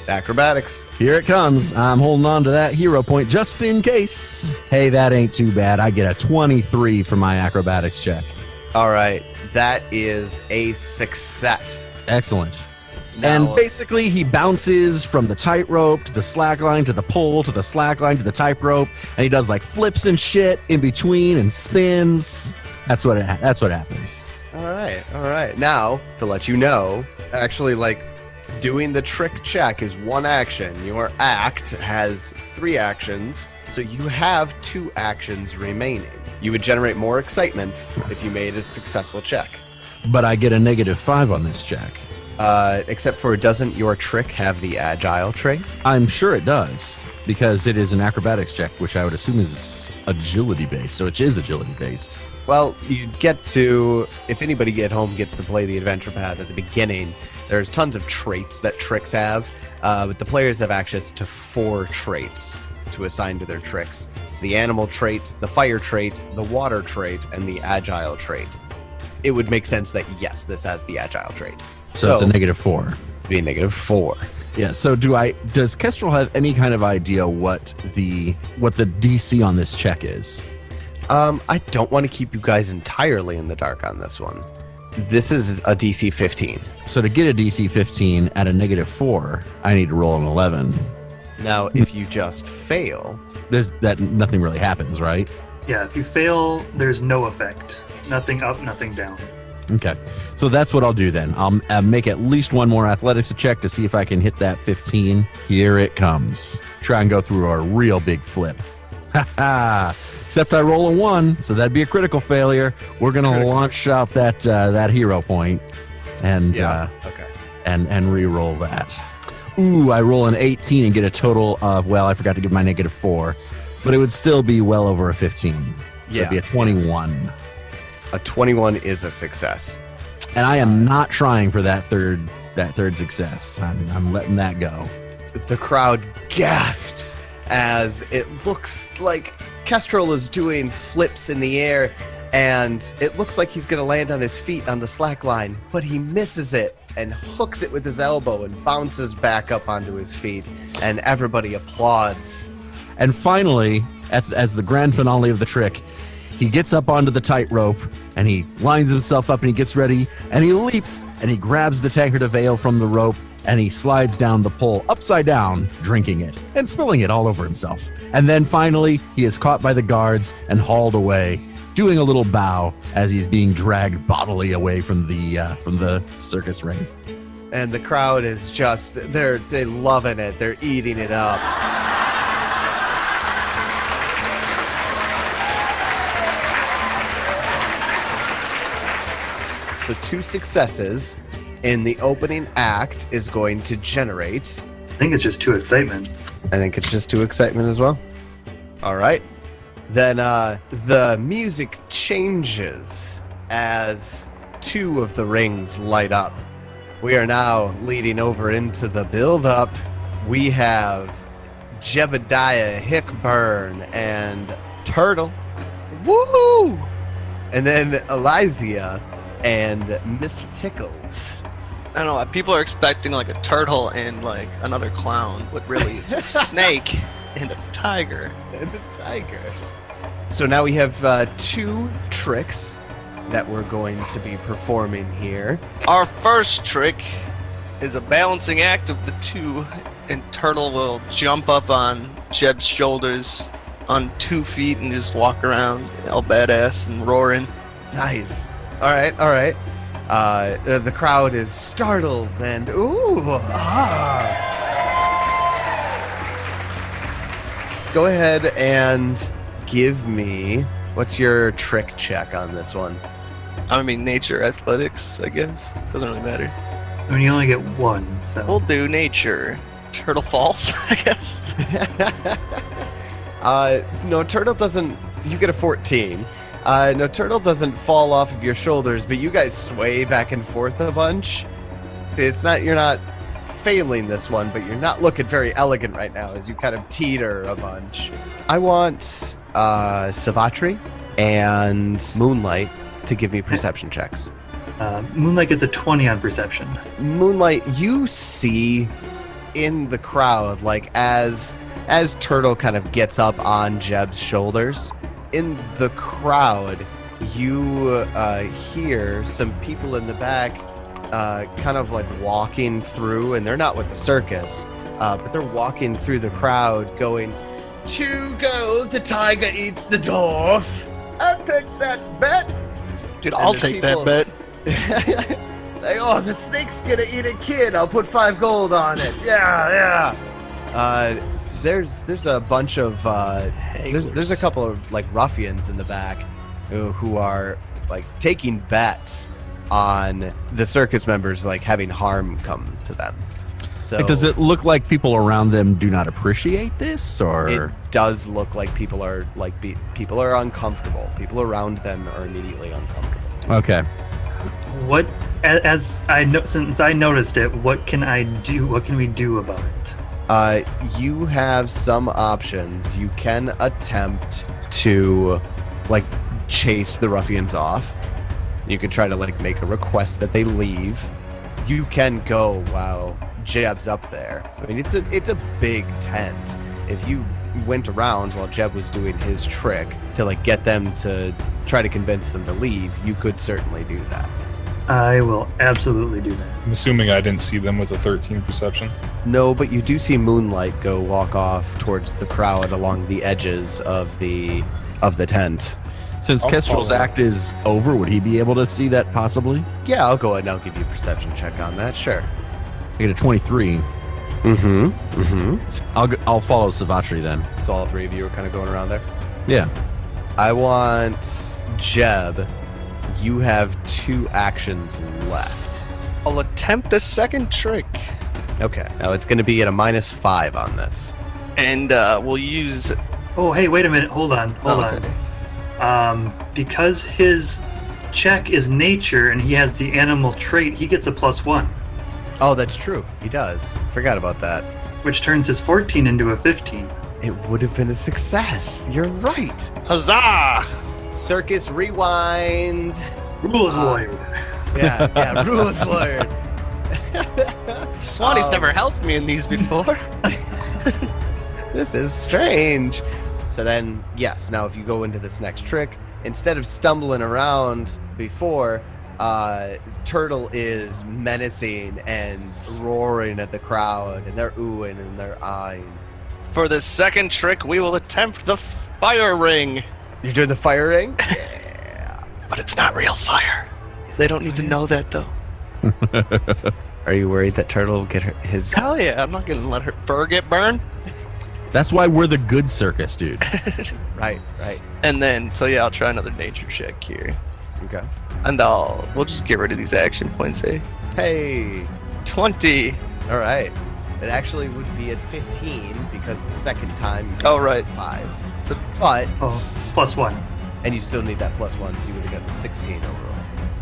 Acrobatics. Here it comes. I'm holding on to that hero point just in case. Hey, that ain't too bad. I get a 23 for my acrobatics check. All right. That is a success. Excellent. Now, and basically, he bounces from the tightrope to the slack line to the pole to the slack line to the tightrope, and he does like flips and shit in between and spins. That's what happens. All right. Now, to let you know, actually, doing the trick check is one action. Your act has 3 actions, so you have 2 actions remaining. You would generate more excitement if you made a successful check. But I get a -5 on this check. Except for, doesn't your trick have the agile trait? I'm sure it does, because it is an acrobatics check, which I would assume is agility-based, so it is agility-based. Well, you get to, if anybody at home gets to play the adventure path at the beginning, there's tons of traits that tricks have, but the players have access to 4 traits to assign to their tricks. The animal trait, the fire trait, the water trait, and the agile trait. It would make sense that, yes, this has the agile trait. So it's a -4. Be a -4. Yeah, so does Kestrel have any kind of idea what the DC on this check is? I don't want to keep you guys entirely in the dark on this one. This is a DC 15. So to get a DC 15 at a -4, I need to roll an 11. Now, if you just fail... nothing really happens, right? Yeah, if you fail, there's no effect. Nothing up, nothing down. Okay, so that's what I'll do then. I'll make at least one more athletics check to see if I can hit that 15. Here it comes. Try and go through a real big flip. Ha ha! Except I roll a 1, so that'd be a critical failure. We're gonna launch out that hero point, and and re-roll that. Ooh, I roll an 18 and get a total of, well, I forgot to give my -4, but it would still be well over a 15. So it'd be a 21. A 21 is a success. And I am not trying for that third success. I'm letting that go. The crowd gasps as it looks like Kestrel is doing flips in the air, and it looks like he's going to land on his feet on the slack line, but he misses it and hooks it with his elbow and bounces back up onto his feet, and everybody applauds. And finally, as the grand finale of the trick, he gets up onto the tightrope, and he lines himself up, and he gets ready, and he leaps, and he grabs the tankard of ale from the rope, and he slides down the pole upside down, drinking it, and spilling it all over himself. And then finally, he is caught by the guards and hauled away, doing a little bow as he's being dragged bodily away from the circus ring. And the crowd is just, they're loving it. They're eating it up. So 2 successes in the opening act is going to generate. I think it's just 2 excitement. I think it's just 2 excitement as well. All right. Then the music changes as 2 of the rings light up. We are now leading over into the build-up. We have Jebediah Hickburn and Turtle. Woo! And then Elysia and Mr. Tickles. I don't know. People are expecting like a turtle and like another clown, but really it's a snake and a tiger. And a tiger. So now we have 2 tricks that we're going to be performing here. Our first trick is a balancing act of the 2, and Turtle will jump up on Jeb's shoulders on 2 feet and just walk around all badass and roaring. Nice. All right. The crowd is startled and Go ahead and give me, what's your trick check on this one? I mean, nature, athletics, I guess. Doesn't really matter. I mean, you only get 1, so. We'll do nature. Turtle falls, I guess. No, Turtle doesn't. You get a 14. No, Turtle doesn't fall off of your shoulders, but you guys sway back and forth a bunch. See, it's not, you're not failing this one, but you're not looking very elegant right now as you kind of teeter a bunch. I want Savatri and Moonlight to give me perception checks. Moonlight gets a 20 on perception. Moonlight, you see in the crowd, like as Turtle kind of gets up on Jeb's shoulders, in the crowd, you hear some people in the back kind of like walking through, and they're not with the circus, but they're walking through the crowd going, 2 gold, the tiger eats the dwarf. I'll take that bet. Dude, I'll take that bet. Like, oh, the snake's gonna eat a kid. I'll put 5 gold on it. Yeah. There's a bunch of there's a couple of like ruffians in the back who are like taking bets on the circus members like having harm come to them. So Does it look like people around them do not appreciate this, or it does look like people are like people are uncomfortable. People around them are immediately uncomfortable. okay? What, as I know, since I noticed it, what can I do? What can we do about it? You have some options. You can attempt to like chase the ruffians off. You can try to like make a request that they leave. You can go while Jeb's up there. I mean, it's a big tent. If you went around while Jeb was doing his trick to like get them to try to convince them to leave, you could certainly do that. I will absolutely do that. I'm assuming I didn't see them with a 13 perception. No, but you do see Moonlight go walk off towards the crowd along the edges of the tent. Since I'll Kestrel's follow. act is over, would he be able to see that possibly? Yeah, I'll go ahead and I'll give you a perception check on that. Sure. I get a 23. I'll follow Savatri then. So all 3 of you are kind of going around there. Yeah. I want Jeb. You have 2 actions left. I'll attempt a second trick. Okay. Now it's going to be at a -5 on this. And we'll use... Oh, hey, wait a minute. Hold on. Because his check is nature and he has the animal trait, he gets a +1, Oh, that's true. He does. Forgot about that. which turns his 14 into a 15. It would have been a success. You're right. Huzzah! Circus rewind. Rules lawyer. Yeah, rules lawyer. Swanee's never helped me in these before. This is strange. So then, yes, now if you go into this next trick, instead of stumbling around before, Turtle is menacing and roaring at the crowd, and they're oohing and they're eyeing. For the second trick, we will attempt the fire ring. You're doing the fire ring? Yeah. But it's not real fire. They don't need to know that, though. Are you worried that Turtle will get his... Hell yeah, I'm not going to let her fur get burned. That's why we're the good circus, dude. Right. And then, so yeah, I'll try another nature check here. Okay. And we'll just get rid of these action points, eh? Hey. 20. All right. It actually would be at 15 because the second time you Oh, right. 5. So, But Oh, +1. and you still need that +1, so you would have gotten a 16 overall.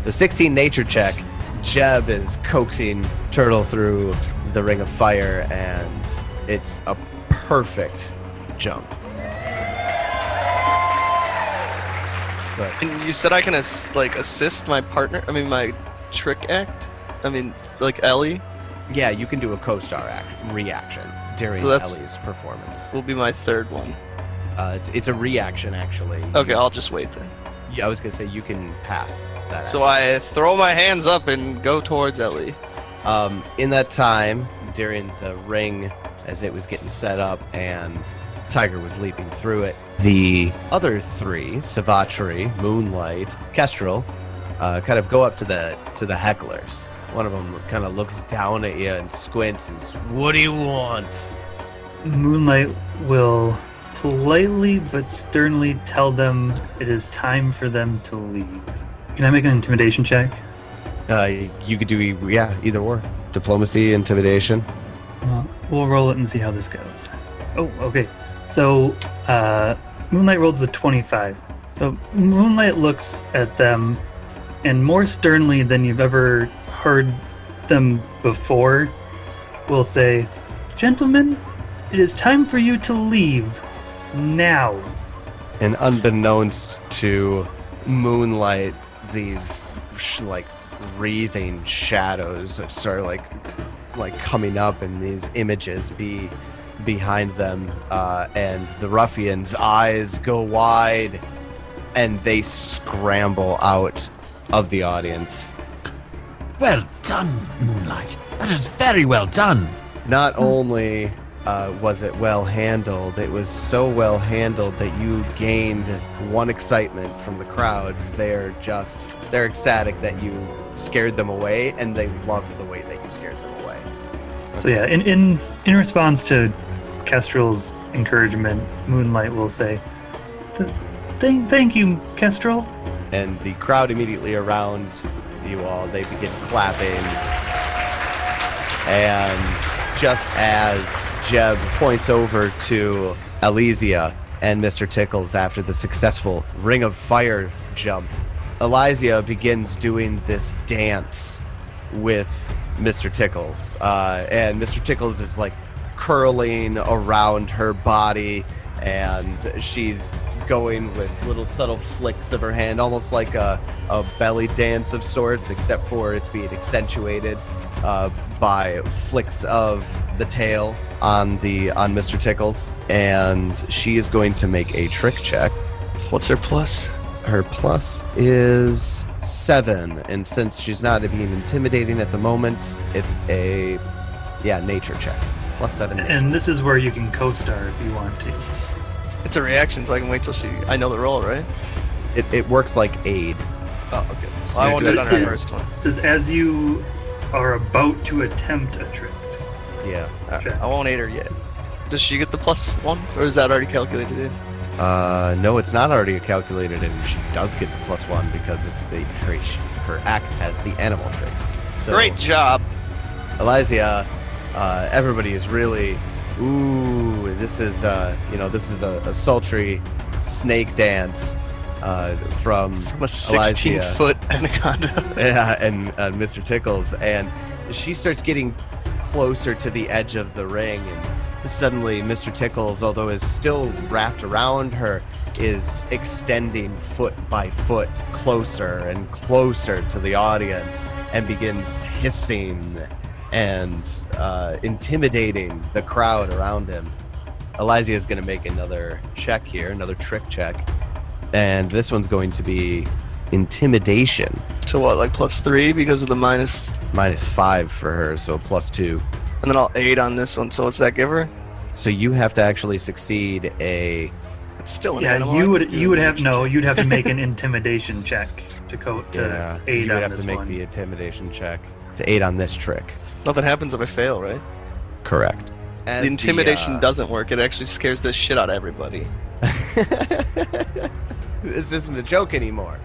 The 16 nature check. Jeb is coaxing Turtle through the ring of fire, and it's a perfect jump. But and you said I can assist my partner? I mean, my trick act? I mean, like Ellie yeah, you can do a co-star reaction during So that's- Ellie's performance. will be my third one. It's a reaction, actually. Okay, I'll just wait then. Yeah, I was gonna say you can pass that. So I throw my hands up and go towards Ellie. In that time, during the ring, as it was getting set up and Tiger was leaping through it, the other three, Savatri, Moonlight, Kestrel, kind of go up to the hecklers. One of them kind of looks down at you and squints and says, "What do you want?" Moonlight will politely but sternly tell them it is time for them to leave. Can I make an intimidation check? You could do either or. Diplomacy, intimidation. We'll roll it and see how this goes. Oh, okay. So, Moonlight rolls a 25. So, Moonlight looks at them, and more sternly than you've ever heard them before, will say, "Gentlemen, it is time for you to leave. Now." And unbeknownst to Moonlight, these wreathing shadows start like coming up, and these images be behind them, and the ruffians' eyes go wide, and they scramble out of the audience. Well done, Moonlight. That is very well done. Not only was it well handled, it was so well handled that you gained one excitement from the crowd. They're ecstatic that you scared them away, and they loved the way that you scared them away. So yeah, in response to Kestrel's encouragement, Moonlight will say, "Thank you, Kestrel." And the crowd immediately around you all, they begin clapping. And just as Jeb points over to Elysia and Mr. Tickles after the successful Ring of Fire jump, Elysia begins doing this dance with Mr. Tickles. And Mr. Tickles is like curling around her body, and she's going with little subtle flicks of her hand, almost like a belly dance of sorts, except for it's being accentuated by flicks of the tail on Mr. Tickles. And she is going to make a trick check. What's her plus? Her plus is 7, and since she's not being intimidating at the moment, it's a nature check. Plus 7 nature. And this is where you can co-star if you want to. It's a reaction, so I can wait till I know the roll, right? It works like aid. Oh, okay. Well, I won't do it on her first one. It says, as you are about to attempt a trick. Yeah. Okay. I won't aid her yet. Does she get the +1, or is that already calculated in? No, it's not already calculated, and she does get the +1 because it's her act has the animal trait. So, Great job. Elysia, everybody is really, this is a sultry snake dance from a 16-foot anaconda. Yeah, and Mr. Tickles, and she starts getting closer to the edge of the ring, and suddenly Mr. Tickles, although is still wrapped around her, is extending foot by foot closer and closer to the audience, and begins hissing and intimidating the crowd around him. Elysia is going to make another check here, another trick check, and this one's going to be intimidation. So what, like +3 because of the minus? -5 for her, so +2. And then I'll aid on this one, so what's that give her? So you have to actually succeed a... It's still an Yeah, animal. you'd have to make an intimidation check to aid you on would have this to make one. the intimidation check to aid on this trick. Nothing happens if I fail, right? Correct. As The intimidation doesn't work. It actually scares the shit out of everybody. This isn't a joke anymore.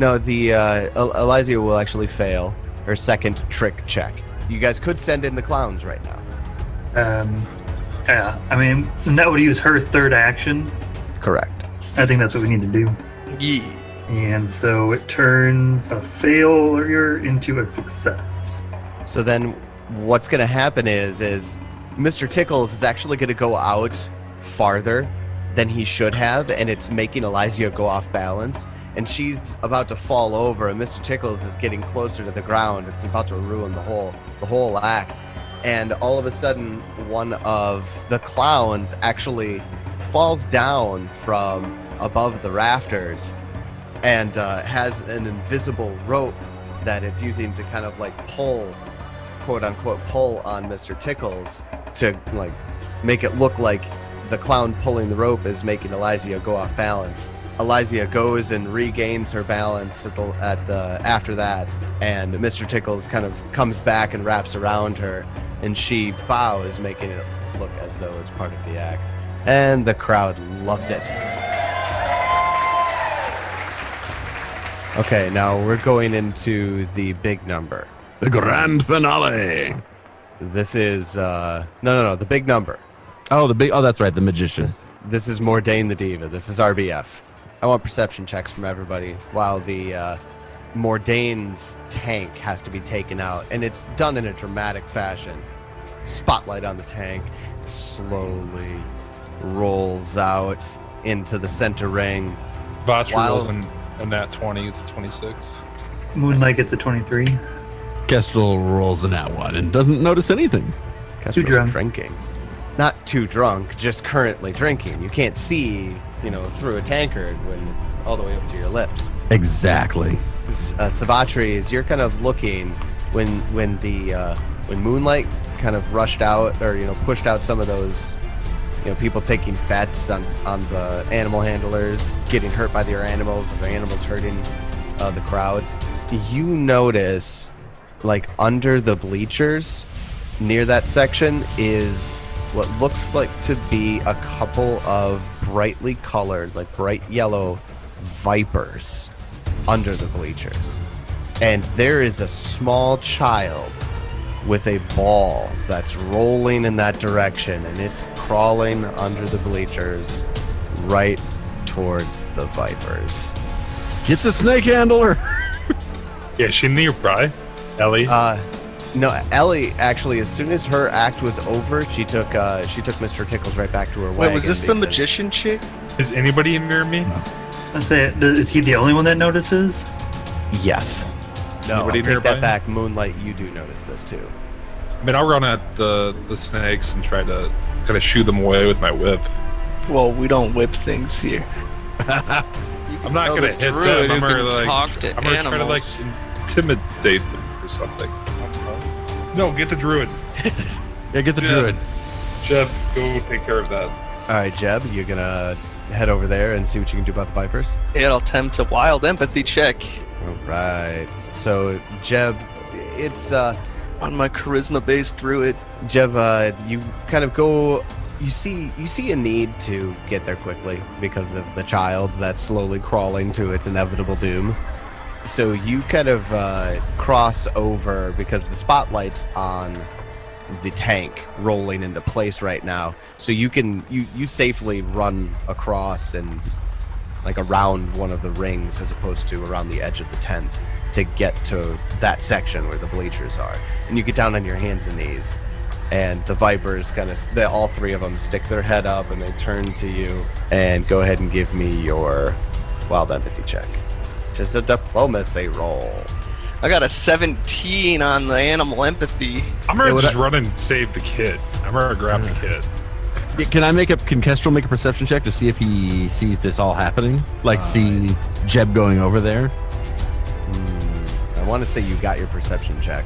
No, the Elysia will actually fail her second trick check. You guys could send in the clowns right now. Yeah, I mean, and that would use her third action. Correct. I think that's what we need to do. Yeah. And so it turns a failure into a success. So then what's going to happen is Mr. Tickles is actually going to go out farther than he should have, and it's making Elysia go off balance. And she's about to fall over, and Mr. Tickles is getting closer to the ground. It's about to ruin the whole act. And all of a sudden, one of the clowns actually falls down from above the rafters and has an invisible rope that it's using to kind of like pull, quote unquote, pull on Mr. Tickles to like make it look like the clown pulling the rope is making Elysia go off balance. Elysia goes and regains her balance after that, and Mr. Tickles kind of comes back and wraps around her, and she bows, making it look as though it's part of the act. And the crowd loves it. Okay, now we're going into the big number. The grand finale. This is no, the big number. Oh, that's right, the magician. This is Mordain the Diva. This is RBF. I want perception checks from everybody while the Mordain's tank has to be taken out, and it's done in a dramatic fashion. Spotlight on the tank slowly rolls out into the center ring. Vach rolls in nat 20, it's 26. Moonlight gets a 23. Kestrel rolls in that one and doesn't notice anything. Kestrel's drunk. Drinking. Not too drunk, just currently drinking. You can't see, through a tankard when it's all the way up to your lips. Exactly. Savatri, as you're kind of looking when Moonlight kind of rushed out or pushed out some of those people taking bets on the animal handlers getting hurt by their animals, or their animals hurting the crowd, you notice like under the bleachers near that section is what looks like to be a couple of brightly colored, like bright yellow vipers under the bleachers. And there is a small child with a ball that's rolling in that direction, and it's crawling under the bleachers right towards the vipers. Get the snake handler. Yeah, is she nearby? Ellie? No, Ellie actually, as soon as her act was over, she took Mr. Tickles right back to her wagon. Wait, was this the magician chick? Is anybody near me? I say, is he the only one that notices? Yes. No, Nobody take nearby? that back. Moonlight, you do notice this too. I mean, I'll run at the snakes and try to kind of shoo them away with my whip. Well, we don't whip things here. I'm not tell gonna the hit druid them. I'm who gonna can talk to I'm gonna try to like animals. intimidate them or something. No, get the druid. Yeah, get the Yeah. druid. Jeff, go take care of that. All right, Jeb, you're gonna head over there and see what you can do about the vipers. It'll attempt a wild empathy check All right. So, Jeb, it's on my charisma-based druid. Jeb, you kind of go. You see a need to get there quickly because of the child that's slowly crawling to its inevitable doom. So you kind of cross over because the spotlight's on the tank rolling into place right now. So you can you safely run across and like around one of the rings as opposed to around the edge of the tent to get to that section where the bleachers are. And you get down on your hands and knees. And the vipers all three of them stick their head up and they turn to you. And go ahead and give me your wild empathy check. Just a diplomacy roll. I got a 17 on the animal empathy. I'm gonna Yeah, just run and save the kid. I'm gonna grab the kid. Yeah, can Kestrel make a perception check to see if he sees this all happening? Like see Jeb going over there? I want to say you got your perception check.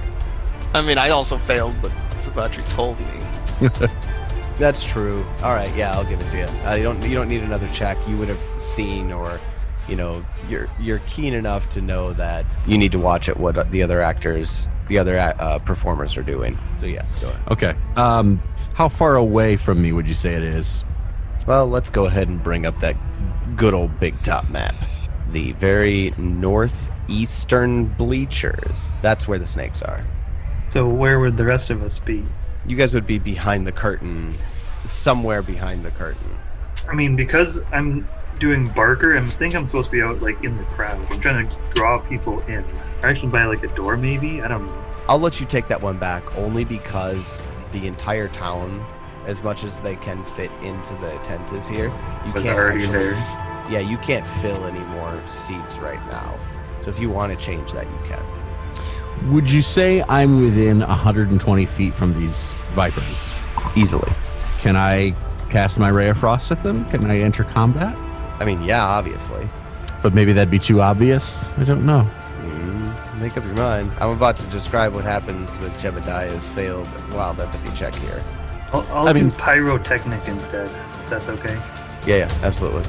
I mean, I also failed, but Savatri told me. That's true. All right, yeah, I'll give it to you. You don't need another check. You would have seen, or you're keen enough to know that you need to watch at what the other performers are doing. So yes, go ahead. Okay. How far away from me would you say it is? Well, let's go ahead and bring up that good old big top map. the very northeastern bleachers. That's where the snakes are. So where would the rest of us be? You guys would be behind the curtain, somewhere behind the curtain. I mean, because I'm doing Barker, I think I'm supposed to be out like in the crowd. I'm trying to draw people in. I should buy like a door, maybe. I don't know. I'll let you take that one back, only because the entire town, as much as they can fit into the tent is here, you Was can't already actually, there. Yeah, you can't fill any more seats right now. So if you want to change that, you can. Would you say I'm within 120 feet from these vipers? Easily. Can I cast my Ray of Frost at them? Can I enter combat? I mean, yeah, obviously. But maybe that'd be too obvious. I don't know. Make up your mind. I'm about to describe what happens with Jebediah's failed wild empathy check here. I'll do pyrotechnic instead, if that's okay. Yeah, absolutely.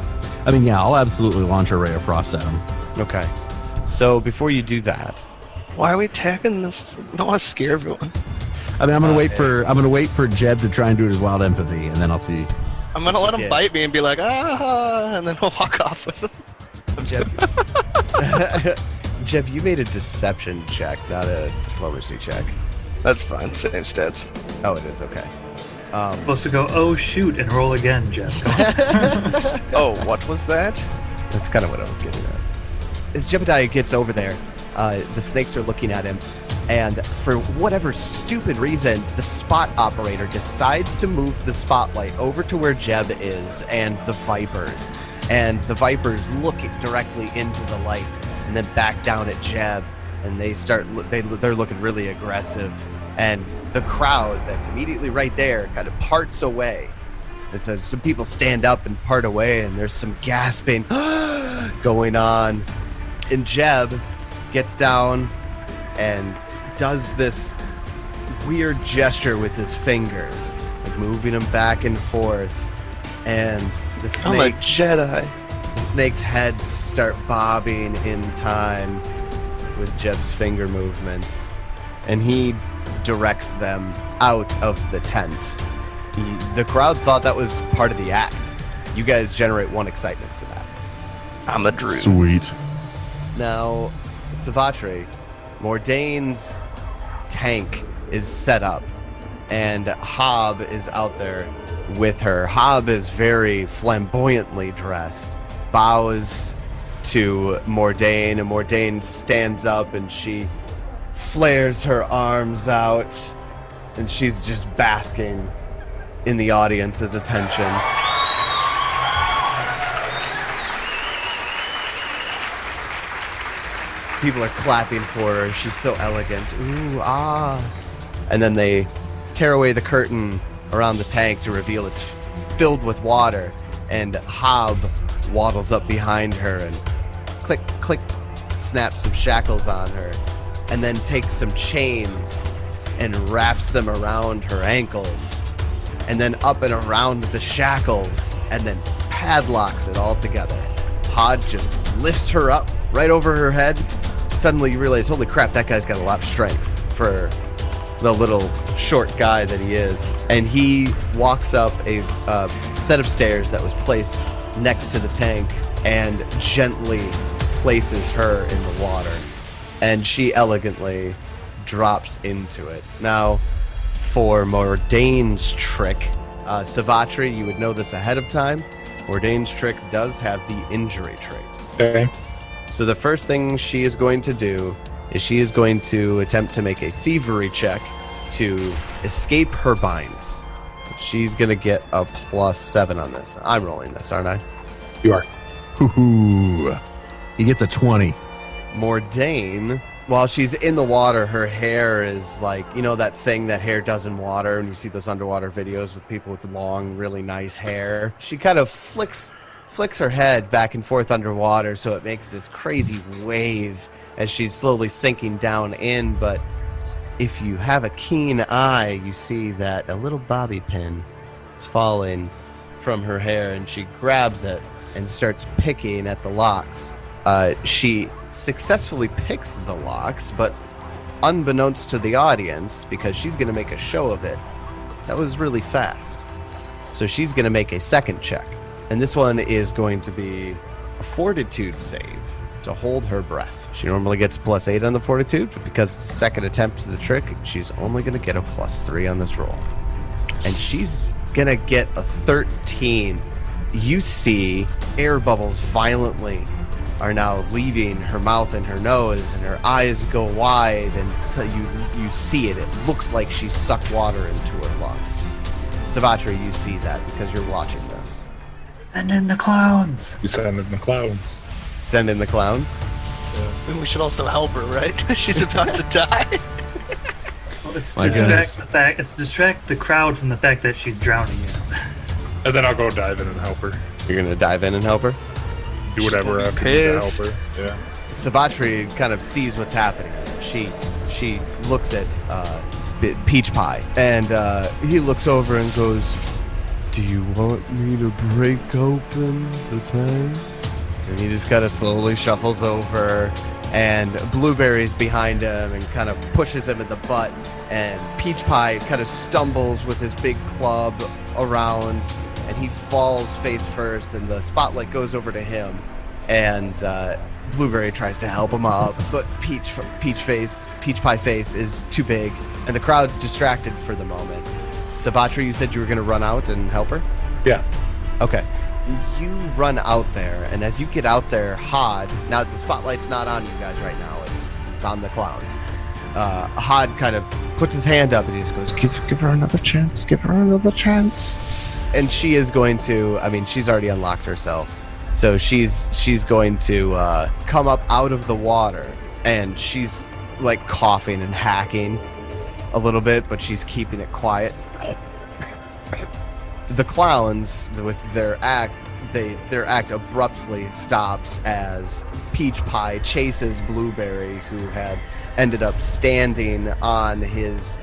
I mean, yeah, I'll absolutely launch a Ray of Frost at them. Okay. So before you do that, Why are we attacking the? We don't want to scare everyone. I mean, I'm gonna wait for Jeb to try and do his wild empathy, and then I'll see. I'm gonna let him did. bite me and be like, and then we'll walk off with him. Jeb, you made a deception check, not a diplomacy check. That's fine. Same stats. Oh, it is, okay. Supposed to go, oh shoot, and roll again, Jeff. Come on. Oh, what was that? That's kind of what I was getting at. As Jebediah gets over there, the snakes are looking at him, and for whatever stupid reason, the spot operator decides to move the spotlight over to where Jeb is and the vipers. And the vipers look directly into the light and then back down at Jeb, and they're looking really aggressive. And the crowd that's immediately right there kind of parts away. And so some people stand up and part away, and there's some gasping going on. And Jeb gets down and does this weird gesture with his fingers, like moving them back and forth. And the I'm a Jedi. snake's heads start bobbing in time with Jeb's finger movements, and he directs them out of the tent. The crowd thought that was part of the act. You guys generate 1 excitement for that. I'm a Drew. Sweet. Now, Savatri, Mordane's tank is set up, and Hob is out there with her. Hob is very flamboyantly dressed, bows to Mordane, and Mordane stands up and she flares her arms out, and she's just basking in the audience's attention. People are clapping for her. She's so elegant. Ooh, ah. And then they tear away the curtain around the tank to reveal it's filled with water. And Hob waddles up behind her and click, click, snaps some shackles on her. And then takes some chains and wraps them around her ankles. And then up and around the shackles. And then padlocks it all together. Hob just lifts her up right over her head. Suddenly you realize, holy crap, that guy's got a lot of strength for the little short guy that he is. And he walks up a set of stairs that was placed next to the tank and gently places her in the water. And she elegantly drops into it. Now, for Mordane's trick, Savatri, you would know this ahead of time. Mordane's trick does have the injury trait. Okay. So the first thing she is going to do is she is going to attempt to make a thievery check to escape her binds. She's going to get a +7 on this. I'm rolling this, aren't I? You are. Hoo-hoo. He gets a 20. Mordane, while she's in the water, her hair is like, you know that thing that hair does in water, and you see those underwater videos with people with long, really nice hair. She kind of flicks her head back and forth underwater, so it makes this crazy wave as she's slowly sinking down in. But if you have a keen eye, you see that a little bobby pin is falling from her hair, and she grabs it and starts picking at the locks. She successfully picks the locks, but unbeknownst to the audience, because she's going to make a show of it, that was really fast. So she's going to make a second check. And this one is going to be a fortitude save to hold her breath. She normally gets a +8 on the fortitude, but because it's the second attempt to the trick, she's only going to get a +3 on this roll. And she's going to get a 13. You see air bubbles violently are now leaving her mouth and her nose, and her eyes go wide, and so you see it. It looks like she sucked water into her lungs. Savatra, you see that because you're watching this. And in the clowns. We send in the clowns. Send in the clowns. And we should also help her, right? She's about to die. Well, let's My distract the crowd from the fact that she's drowning. Yes. And then I'll go dive in and help her. You're going to dive in and help her? Do whatever I have to do to help her. Yeah. Savatri kind of sees what's happening. She looks at Peach Pie, and he looks over and goes, "Do you want me to break open the tank?" And he just kind of slowly shuffles over, and Blueberry's behind him and kind of pushes him in the butt, and Peach Pie kind of stumbles with his big club around, and he falls face first, and the spotlight goes over to him, and Blueberry tries to help him up, but Peach Pie face is too big, and the crowd's distracted for the moment. Savatra, you said you were going to run out and help her? Yeah. Okay. You run out there, and as you get out there, Hod, now the spotlight's not on you guys right now, it's on the clowns. Hod kind of puts his hand up and he just goes, give her another chance, give her another chance. And she is going to, I mean, she's already unlocked herself. So she's going to come up out of the water, and she's like coughing and hacking a little bit, but she's keeping it quiet. The clowns, with their act abruptly stops as Peach Pie chases Blueberry, who had ended up standing on his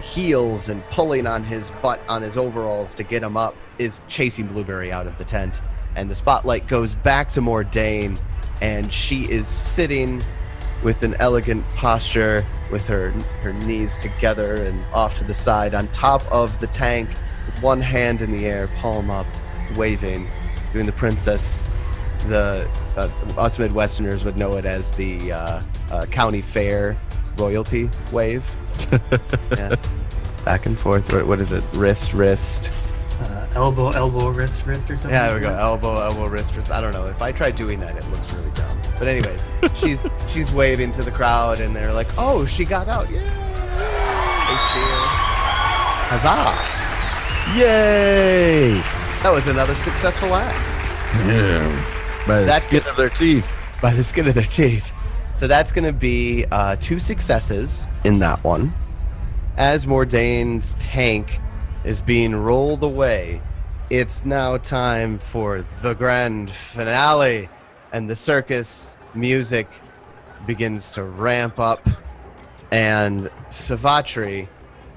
heels and pulling on his butt on his overalls to get him up, is chasing Blueberry out of the tent. And the spotlight goes back to Mordain, and she is sitting with an elegant posture with her knees together and off to the side on top of the tank with one hand in the air, palm up, waving, doing the princess. Us Midwesterners would know it as the county fair royalty wave. Yes. Back and forth. What is it? Wrist. Elbow, wrist, or something. Yeah, there we go. Elbow, wrist. I don't know. If I try doing that, it looks really dumb. But anyways, she's waving to the crowd, and they're like, "Oh, she got out! Yay!" They cheer. Huzzah! Yay! That was another successful act. Yeah. By the skin of their teeth. By the skin of their teeth. So that's going to be 2 successes in that one. As Mordain's tank is being rolled away, it's now time for the grand finale, and the circus music begins to ramp up. And Savatri,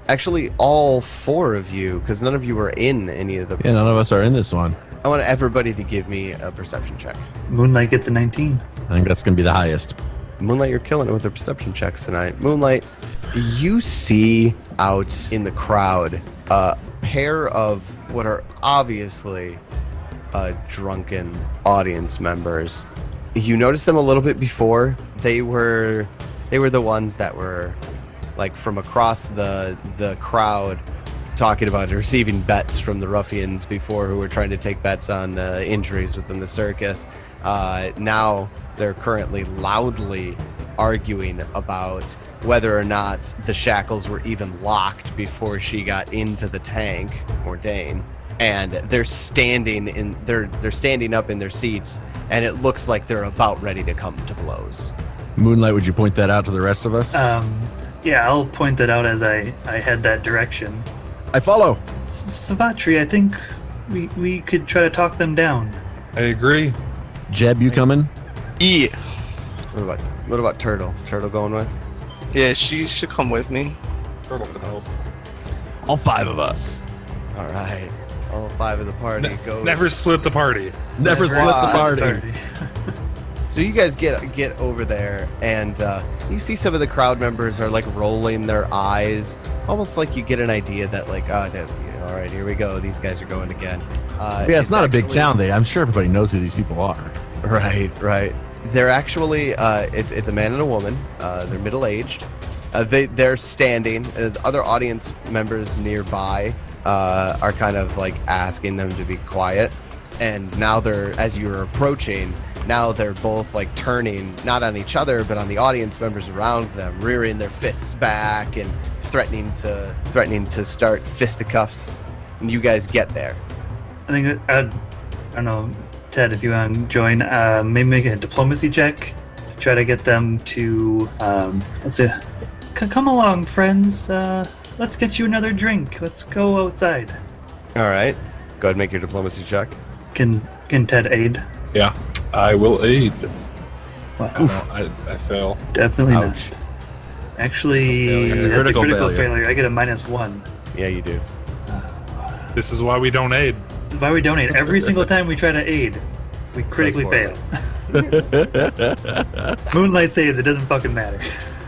actually all 4 of you, because none of you were in any of the... Yeah, none of us are in this one. I want everybody to give me a perception check. Moonlight gets a 19. I think that's going to be the highest. Moonlight, you're killing it with the perception checks tonight. Moonlight, you see out in the crowd a pair of what are obviously drunken audience members. You noticed them a little bit before. They were the ones that were like from across the crowd talking about receiving bets from the ruffians before, who were trying to take bets on injuries within the circus. Now they're currently loudly arguing about whether or not the shackles were even locked before she got into the tank, Mordain. And they're standing up in their seats, and it looks like they're about ready to come to blows. Moonlight, would you point that out to the rest of us? Yeah, I'll point that out as I head that direction. I follow. Savatri, I think we could try to talk them down. I agree. Jeb, you coming? Yeah. What about Turtle? Is Turtle going with? Yeah, she should come with me. Turtle can help. All 5 of us. All right. All 5 of the party goes. Never split the party. Never split the party. So you guys get over there, and you see some of the crowd members are like rolling their eyes, almost like you get an idea that like, all right, here we go. These guys are going again. Yeah, it's not a big town. I'm sure everybody knows who these people are. Right. They're actually it's a man and a woman. They're middle-aged. They're standing. Other audience members nearby are kind of like asking them to be quiet. And now as you're approaching, now they're both like turning not on each other but on the audience members around them, rearing their fists back and threatening to start fisticuffs. And you guys get there. I think I don't know, Ted, if you want to join, maybe make a diplomacy check to try to get them to let's say, come along, friends. Let's get you another drink. Let's go outside. All right, go ahead and make your diplomacy check. Can Ted aid? Yeah, I will aid. Wow. I fail. Definitely Ouch. not. Actually, That's a that's a critical critical failure. failure. I get a -1. Yeah, you do. This is why we don't aid. That's why we donate. Every single time we try to aid, we critically fail. Moonlight saves, it doesn't fucking matter.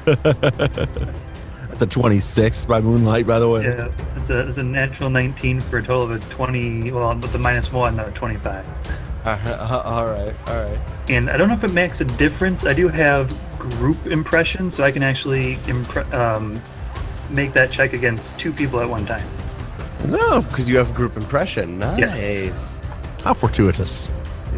That's a 26 by Moonlight, by the way. Yeah, it's a natural 19 for a total of a 20, well, with the -1, not a 25. All right. And I don't know if it makes a difference. I do have group impression, so I can actually make that check against 2 people at one time. No, because you have group impression. Nice. Yes. How fortuitous.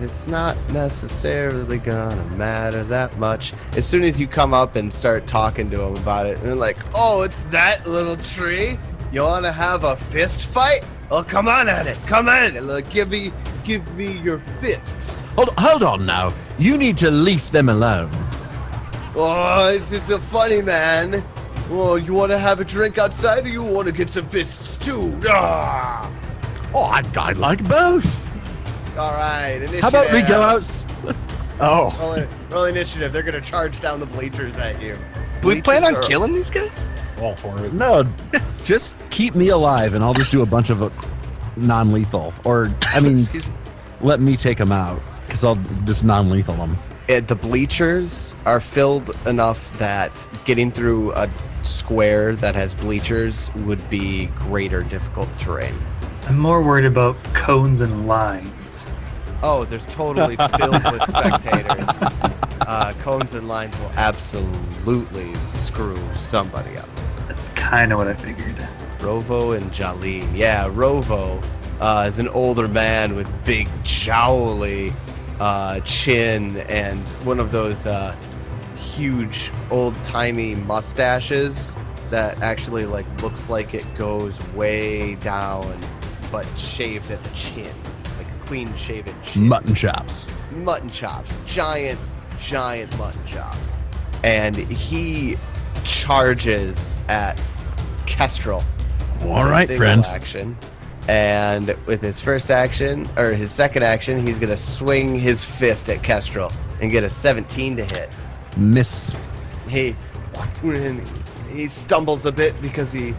It's not necessarily gonna matter that much. As soon as you come up and start talking to them about it, and they're like, "Oh, it's that little tree. You want to have a fist fight? Well, come on at it. Come on. Give me your fists." Hold on now. You need to leave them alone. Oh, it's a funny man. Well, you want to have a drink outside, or you want to get some fists too? Ah! Oh, I'd like both. All right, initiative. How about we go out? Oh. Roll initiative. They're gonna charge down the bleachers at you. Do we plan on Bleachers are- killing these guys? All for it. No, just keep me alive and I'll just do a bunch of non-lethal. Or, I mean, Excuse me. let me take them out because I'll just non-lethal them. The bleachers are filled enough that getting through a square that has bleachers would be greater difficult terrain. I'm more worried about cones and lines. Oh, there's totally filled with spectators. Cones and lines will absolutely screw somebody up. That's kind of what I figured. Rovo and Jalene. Yeah, Rovo is an older man with big jowly chin and one of those huge old-timey mustaches that actually like looks like it goes way down, but shaved at the chin, like a clean shaven chin. Mutton chops. Mutton chops, giant mutton chops, and he charges at Kestrel. All right, Single friend. Action. And with his first action, or his second action, he's going to swing his fist at Kestrel and get a 17 to hit. Miss. He stumbles a bit because he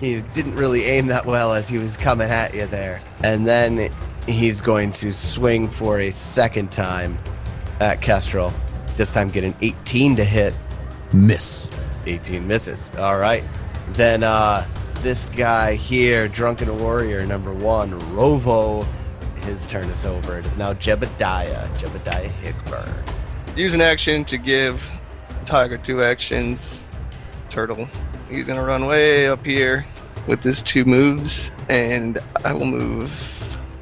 didn't really aim that well as he was coming at you there. And then he's going to swing for a second time at Kestrel. This time get an 18 to hit. Miss. 18 misses. All right. Then this guy here, Drunken Warrior number 1, Rovo, his turn is over. It is now Jebediah Hickburn. Use an action to give Tiger 2 actions. Turtle. He's gonna run way up here with his 2 moves, and I will move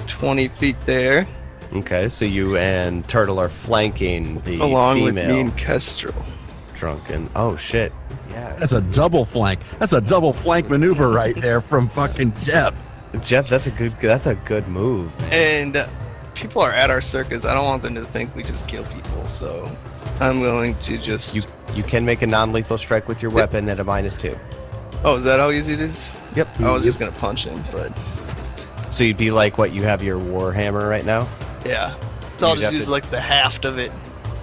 20 feet there, Okay, so you and Turtle are flanking the along female with me and Kestrel. Drunken. Oh shit! Yeah, That's a double flank. That's a double flank maneuver right there from fucking Jeb. Jeff, that's a good move, man. And people are at our circus. I don't want them to think we just kill people, so I'm going to just. You can make a non-lethal strike with your weapon at a -2. Oh, is that how easy it is? Yep. I was just gonna punch him, but So you'd be like what you have your Warhammer right now. yeah. So I'll You'd just have use to- like the haft of it.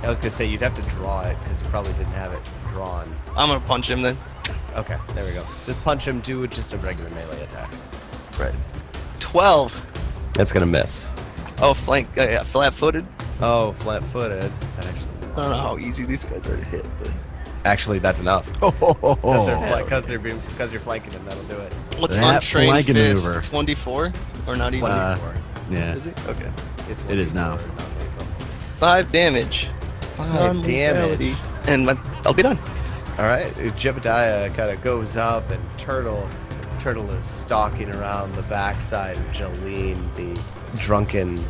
I was gonna say you'd have to draw it because you probably didn't have it drawn. I'm gonna punch him then. Okay, there we go. Just punch him. Do just a regular melee attack. Right. 12. That's gonna miss. Oh, flank. Yeah, flat-footed. Oh, flat-footed. That I don't know how easy these guys are to hit, but actually, that's enough. Because you're flanking him, that'll do it. what's That untrained flanking fist? maneuver. 24 or not even? 24. Yeah. Is it? Okay. It's It is now. 1d4 non-lethal. 5 damage. 5 damage. And I'll be done. All right, Jebediah kind of goes up, and Turtle is stalking around the backside of Jolene, the drunken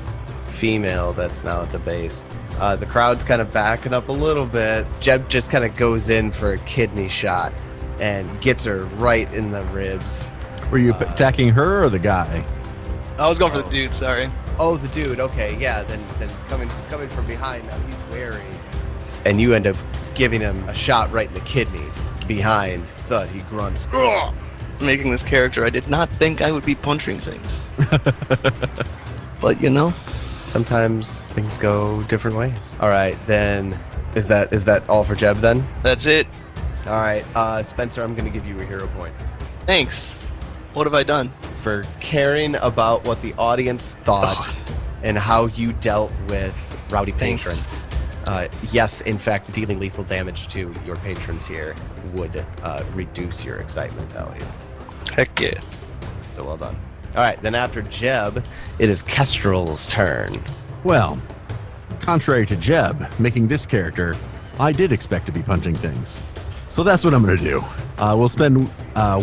female that's now at the base. The crowd's kind of backing up a little bit. Jeb just kind of goes in for a kidney shot and gets her right in the ribs. Were you attacking her or the guy? I was going for the dude, sorry. Oh, the dude. Okay, yeah. Then coming from behind. Now he's wary, and you end up giving him a shot right in the kidneys. Behind, thud. He grunts. Ugh! Making this character, I did not think I would be punching things. But sometimes things go different ways. All right, then is that all for Jeb then? That's it. All right, Spencer, I'm gonna give you a hero point Thanks. What have I done? for caring about what the audience thought and how you dealt with rowdy Thanks. patrons. Yes, in fact, dealing lethal damage to your patrons here would reduce your excitement value. Heck yeah. So well done. All right, then after Jeb, it is Kestrel's turn. Well, contrary to Jeb making this character, I did expect to be punching things. So that's what I'm going to do. We'll spend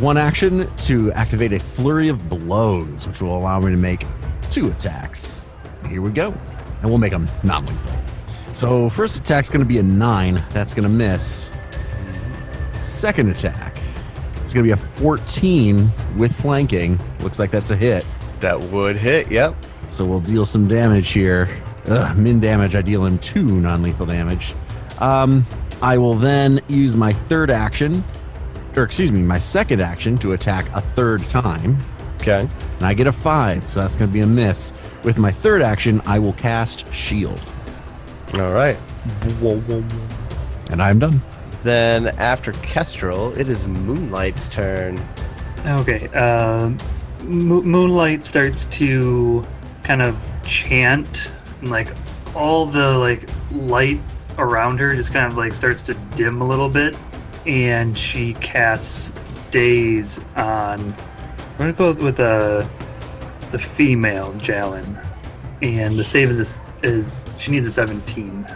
one action to activate a flurry of blows, which will allow me to make 2 attacks. Here we go. And we'll make them non-lethal. So first attack's going to be a 9. That's going to miss. Second attack is going to be a 14 with flanking. Looks like that's a hit. That would hit, yep. So we'll deal some damage here. Min damage, I deal him 2 non-lethal damage. I will then use my my second action to attack a third time. Okay. And I get a 5, so that's going to be a miss. With my third action, I will cast Shield. All right. And I'm done. Then after Kestrel, it is Moonlight's turn. Okay. Moonlight starts to kind of chant, and like all the like light around her just kind of like starts to dim a little bit, and she casts Daze on. I'm gonna go with the female Jalen, and the save is she needs a 17.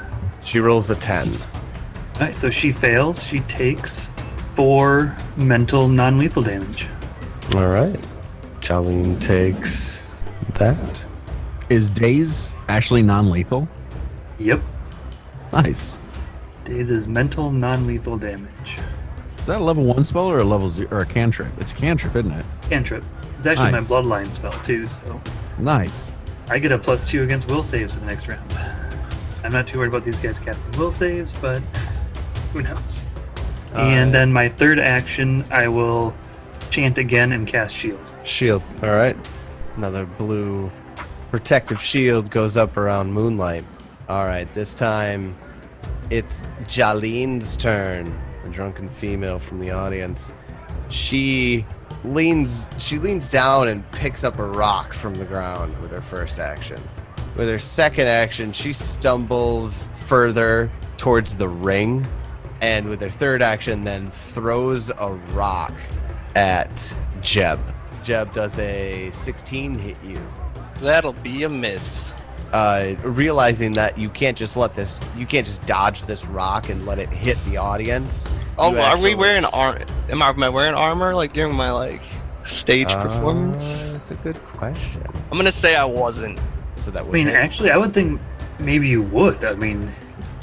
She rolls a 10. All right, so she fails. She takes 4 mental non-lethal damage. All right. Jolene takes that. Is Daze actually non-lethal? Yep. Nice. Daze is mental non-lethal damage. Is that a level 1 spell or a level 0 or a cantrip? It's a cantrip, isn't it? Cantrip. It's actually Nice. my bloodline spell too, so Nice. I get a +2 against will saves for the next round. I'm not too worried about these guys casting will saves, but who knows? And then my third action, I will chant again and cast shield. Shield. All right. Another blue protective shield goes up around Moonlight. All right. This time, it's Jalene's turn. A drunken female from the audience. She leans down and picks up a rock from the ground with her first action. With her second action, she stumbles further towards the ring, and with her third action, then throws a rock at Jeb. Jeb does a 16 hit you. That'll be a miss. Realizing that you can't just dodge this rock and let it hit the audience. Oh, are we wearing armor? Am I wearing armor like during my stage performance? That's a good question. I'm gonna say I wasn't. So that would I mean, hit. actually, I would think maybe you would. I mean,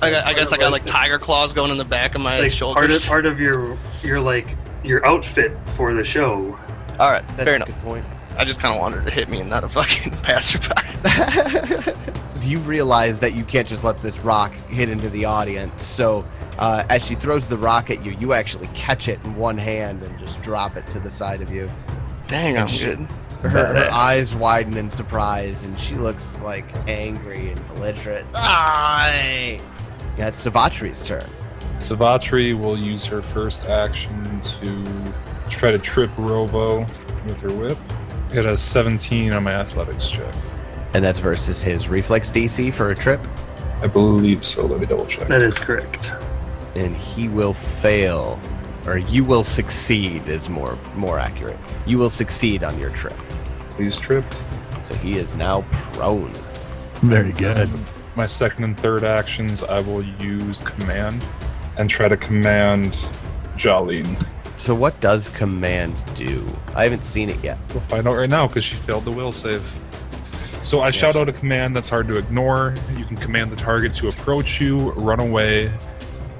I guess I got tiger claws going in the back of my shoulders. part of your outfit for the show. All right, That's fair a enough. good point. I just kind of wanted to hit me and not a fucking passerby. You realize that you can't just let this rock hit into the audience. So as she throws the rock at you, you actually catch it in one hand and just drop it to the side of you. Dang, I'm good. Her eyes widen in surprise, and she looks angry and belligerent. Yeah, it's Savatri's turn. Savatri will use her first action to try to trip Robo with her whip. Get a 17 on my athletics check. And that's versus his reflex DC for a trip. I believe so. Let me double check. That is correct. And he will fail. Or you will succeed is more accurate. You will succeed on your trip. Please tripped. So he is now prone. Very good. my second and third actions, I will use command and try to command Jolene. So what does command do? I haven't seen it yet. We'll find out right now because she failed the will save. So I shout out a command that's hard to ignore. You can command the target to approach you, run away,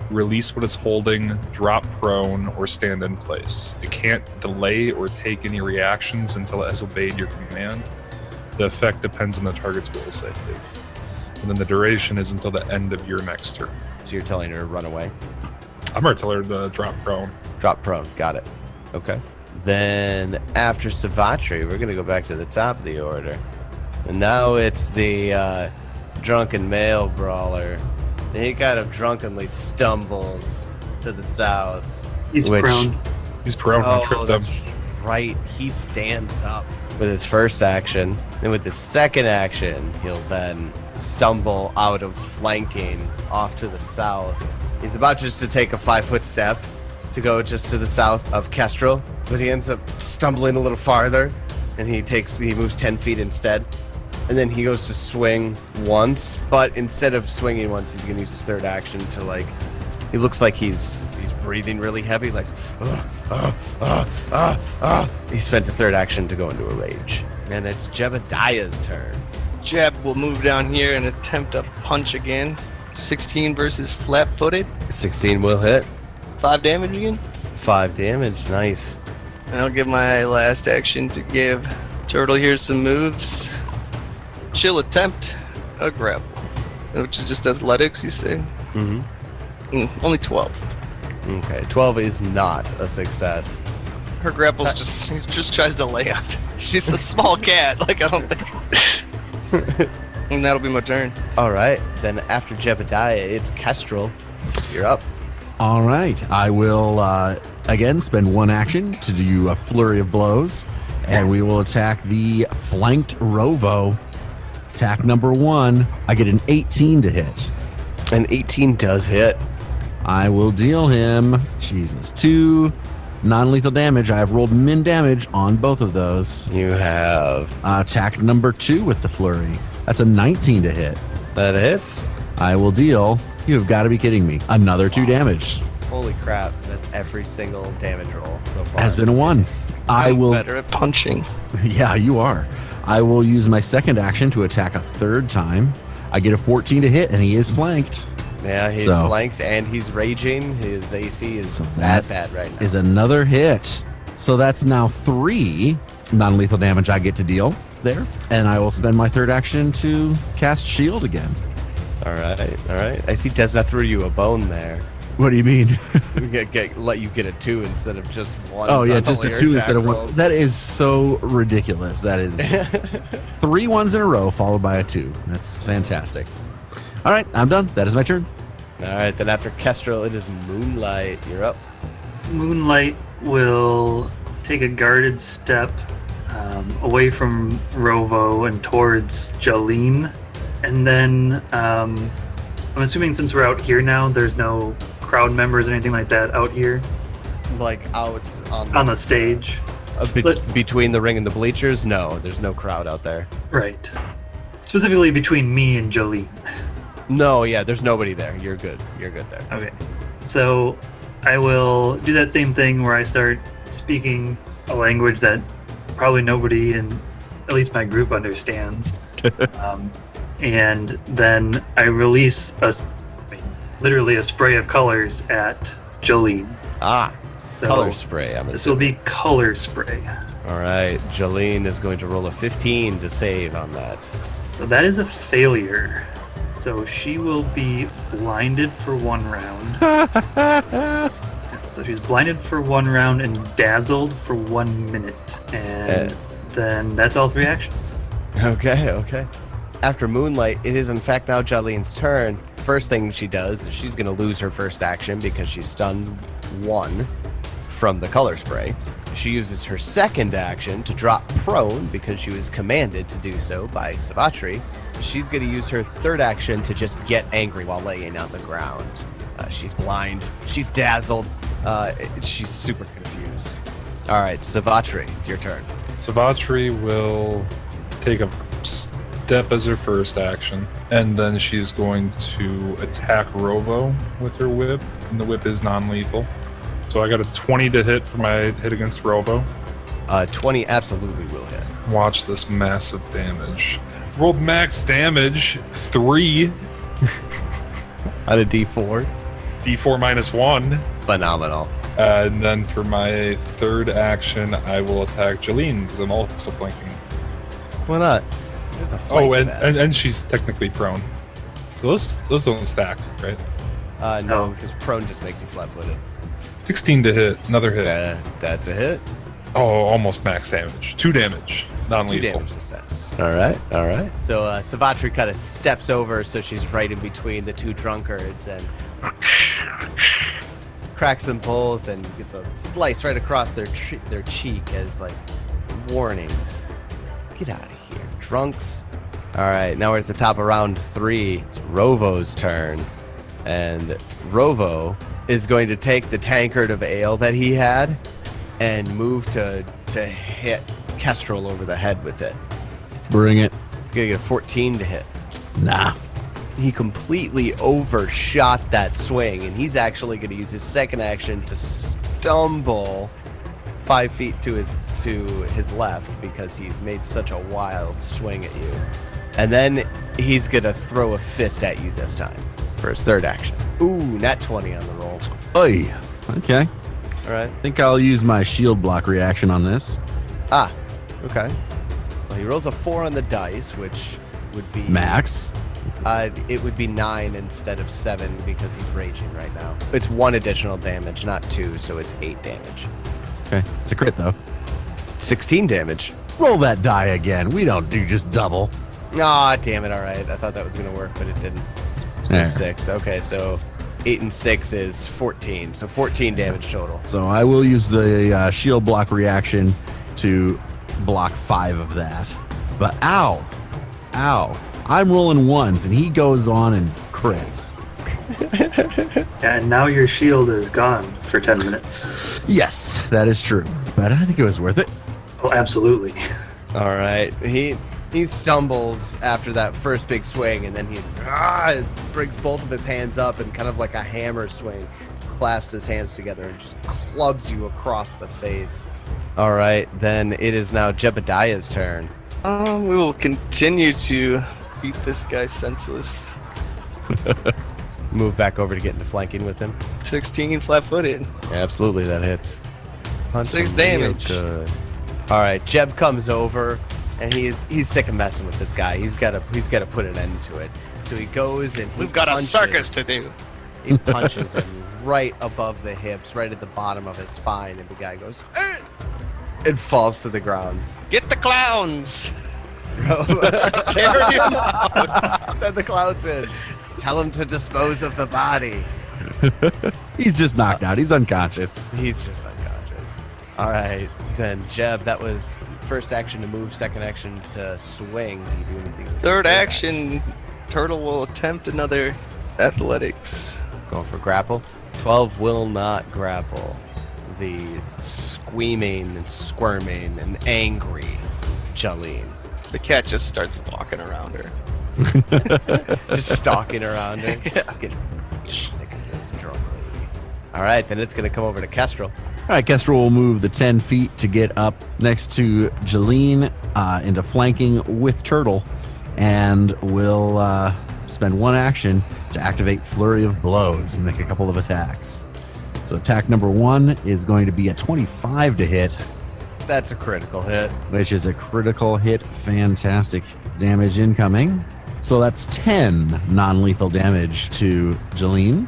release what it's holding, drop prone, or stand in place. It can't delay or take any reactions until it has obeyed your command. The effect depends on the target's will save. And then the duration is until the end of your next turn. So you're telling her to run away? I'm going to tell her to drop prone. Drop prone. Got it. Okay. Then after Savatri, we're going to go back to the top of the order. And now it's the drunken male brawler. And he kind of drunkenly stumbles to the south. He's prone. He's prone. I tripped him. That's right. He stands up with his first action. And with his second action, he'll then stumble out of flanking off to the south. He's about just to take a 5-foot step to go just to the south of Kestrel, but he ends up stumbling a little farther, and he moves 10 feet instead. And then he goes to swing once, but instead of swinging once, he's going to use his third action to, he looks like he's breathing really heavy, He spent his third action to go into a rage. And it's Jebediah's turn. Jeb will move down here and attempt a punch again. 16 versus flat-footed. 16 will hit. 5 damage again. 5 damage, nice. And I'll give my last action to give Turtle here some moves. She'll attempt a grapple, which is just athletics, you say? Mm-hmm. Only 12. Okay, 12 is not a success. Her grapple's just tries to lay on. She's a small cat. I don't think. And that'll be my turn. All right, then after Jebediah, it's Kestrel. You're up. All right. I will, again, spend one action to do a flurry of blows, and we will attack the flanked Rovo. Attack number 1. I get an 18 to hit. An 18 does hit. I will deal him, 2 non-lethal damage. I have rolled min damage on both of those. You have. Attack number 2 with the flurry. That's a 19 to hit. That hits. I will deal, you have got to be kidding me, another 2 damage. Holy crap, that's every single damage roll so far. Has been a 1. I'm better at punching. Yeah, you are. I will use my second action to attack a third time. I get a 14 to hit, and he is flanked. Yeah, he's flanked, and he's raging. His AC is bad right now. Is another hit. So that's now 3 non-lethal damage I get to deal there. And I will spend my third action to cast shield again. All right. I see Desna threw you a bone there. What do you mean? Let you get a 2 instead of just 1. Oh, yeah, just a 2 instead of 1. That is so ridiculous. That is 3 1s in a row followed by a 2. That's fantastic. All right, I'm done. That is my turn. All right, then after Kestrel, it is Moonlight. You're up. Moonlight will take a guarded step away from Rovo and towards Jolene. And then I'm assuming since we're out here now, there's no crowd members or anything like that out here. Out on the stage. Between the ring and the bleachers? No, there's no crowd out there. Right. Specifically between me and Jolene. No, yeah, there's nobody there. You're good. You're good there. Okay. So I will do that same thing where I start speaking a language that probably nobody in at least my group understands. And then I release literally a spray of colors at Jolene. So color spray, I'm assuming. This will be color spray. All right, Jolene is going to roll a 15 to save on that. So that is a failure. So she will be blinded for 1 round. So she's blinded for 1 round and dazzled for 1 minute. And then that's all 3 actions. Okay. After Moonlight, it is in fact now Jolene's turn. First thing she does is she's going to lose her first action because she's stunned 1 from the color spray. She uses her second action to drop prone because she was commanded to do so by Savatri. She's going to use her third action to just get angry while laying on the ground. She's blind. She's dazzled. She's super confused. All right, Savatri, it's your turn. Savatri will take a step as her first action, and then she's going to attack Rovo with her whip, and the whip is non-lethal. So I got a 20 to hit for my hit against Rovo. 20 absolutely will hit. Watch this massive damage. Rolled max damage, 3. Out of D4. D4 minus 1. Phenomenal. And then for my third action, I will attack Jolene, because I'm also flanking. Why not? It's a fight fest. and she's technically prone. Those don't stack, right? No, because prone just makes you flat-footed. 16 to hit, another hit. That's a hit. Oh, almost max damage. 2 damage, 2 non-lethal. damage this time. All right. So Savatri kind of steps over, so she's right in between the two drunkards, and cracks them both, and gets a slice right across their cheek as like warnings. Get out of here, drunks. All right, now we're at the top of round 3. It's Rovo's turn, and Rovo is going to take the tankard of ale that he had and move to hit Kestrel over the head with it. Bring it. He's gonna get a 14 to hit. Nah. He completely overshot that swing, and he's actually going to use his second action to stumble 5 feet to his left because he made such a wild swing at you. And then he's going to throw a fist at you this time for his third action. Ooh, nat 20 on the roll. Oy. Okay. All right. I think I'll use my shield block reaction on this. Ah, okay. Well, he rolls a 4 on the dice, which would be... Max. It would be 9 instead of 7 because he's raging right now. It's 1 additional damage, not 2, so it's 8 damage. Okay. It's a crit, though. 16 damage. Roll that die again. We don't do just double. Aw, damn it. All right. I thought that was going to work, but it didn't. So There. 6. Okay, so 8 and 6 is 14. So 14 damage total. So I will use the shield block reaction to block 5 of that. But ow. I'm rolling 1s, and he goes on and crits. And now your shield is gone for 10 minutes. Yes, that is true. But I think it was worth it. Oh, absolutely. All right. He stumbles after that first big swing, and then he brings both of his hands up and kind of like a hammer swing, clasps his hands together and just clubs you across the face. All right. Then it is now Jebediah's turn. We will continue to beat this guy senseless. Move back over to get into flanking with him. 16 flat-footed. Absolutely, that hits. Punch 6 him real damage. Good. All right, Jeb comes over, and he's sick of messing with this guy. He's got to put an end to it. So he goes and We've got a circus to do. He punches him right above the hips, right at the bottom of his spine, and the guy goes and falls to the ground. Get the clowns. Carry him out. Send the clowns in. Tell him to dispose of the body. He's just knocked out. He's unconscious. He's just unconscious. All right, then Jeb, that was first action to move, second action to swing. Do you do anything? With Third your action, Turtle will attempt another athletics. Going for grapple. 12 will not grapple the squeaming and squirming and angry Jolene. The cat just starts walking around her. Just stalking around her. Yeah. Just getting sick of this drunk lady. All right, then it's going to come over to Kestrel. All right, Kestrel will move the 10 feet to get up next to Jolene into flanking with Turtle, and will spend 1 action to activate Flurry of Blows and make a couple of attacks. So attack number 1 is going to be a 25 to hit. That's a critical hit. Which is a critical hit. Fantastic damage incoming. So that's 10 non-lethal damage to Jolene.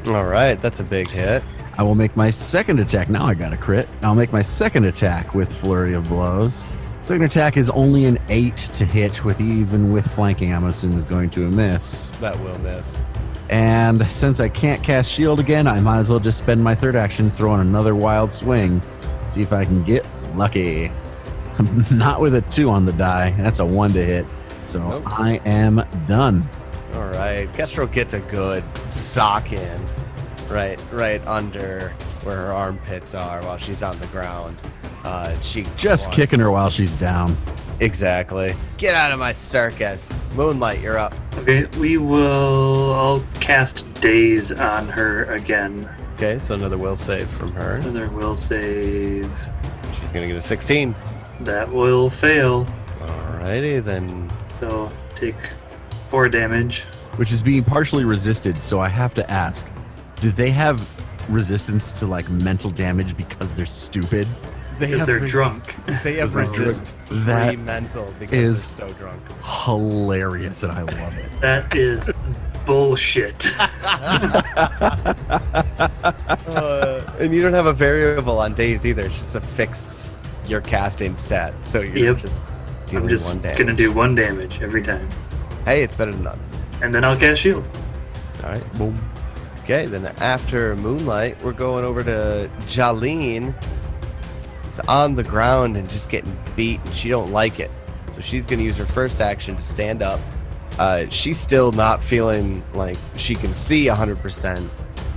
All right, that's a big hit. I will make my second attack. Now I got a crit. I'll make my second attack with Flurry of Blows. Second attack is only an 8 to hit, even with flanking, I'm assuming is going to miss. That will miss. And since I can't cast shield again, I might as well just spend my third action throwing another wild swing. See if I can get lucky. Not with a 2 on the die. That's a 1 to hit. So nope. I am done. All right. Kestrel gets a good sock in right under where her armpits are while she's on the ground. She just kicking her while she's down. Exactly. Get out of my circus. Moonlight, you're up. Okay, I'll cast Daze on her again. Okay, so another will save from her. Another will save. She's gonna get a 16. That will fail. Alrighty, then. So take 4 damage. Which is being partially resisted, so I have to ask, do they have resistance to like mental damage because they're stupid? Because they're drunk. They have resist 3 That mental because is they're so drunk. Hilarious, and I love it. That is bullshit. And you don't have a variable on days either. It's just a fixed your casting stat. So you're just dealing I'm just 1 damage. gonna do 1 damage every time. Hey, it's better than none. And then I'll cast shield. Alright, boom. Okay, then after Moonlight, we're going over to Jaleen. She's on the ground and just getting beat, and she don't like it. So she's going to use her first action to stand up. She's still not feeling like she can see 100%.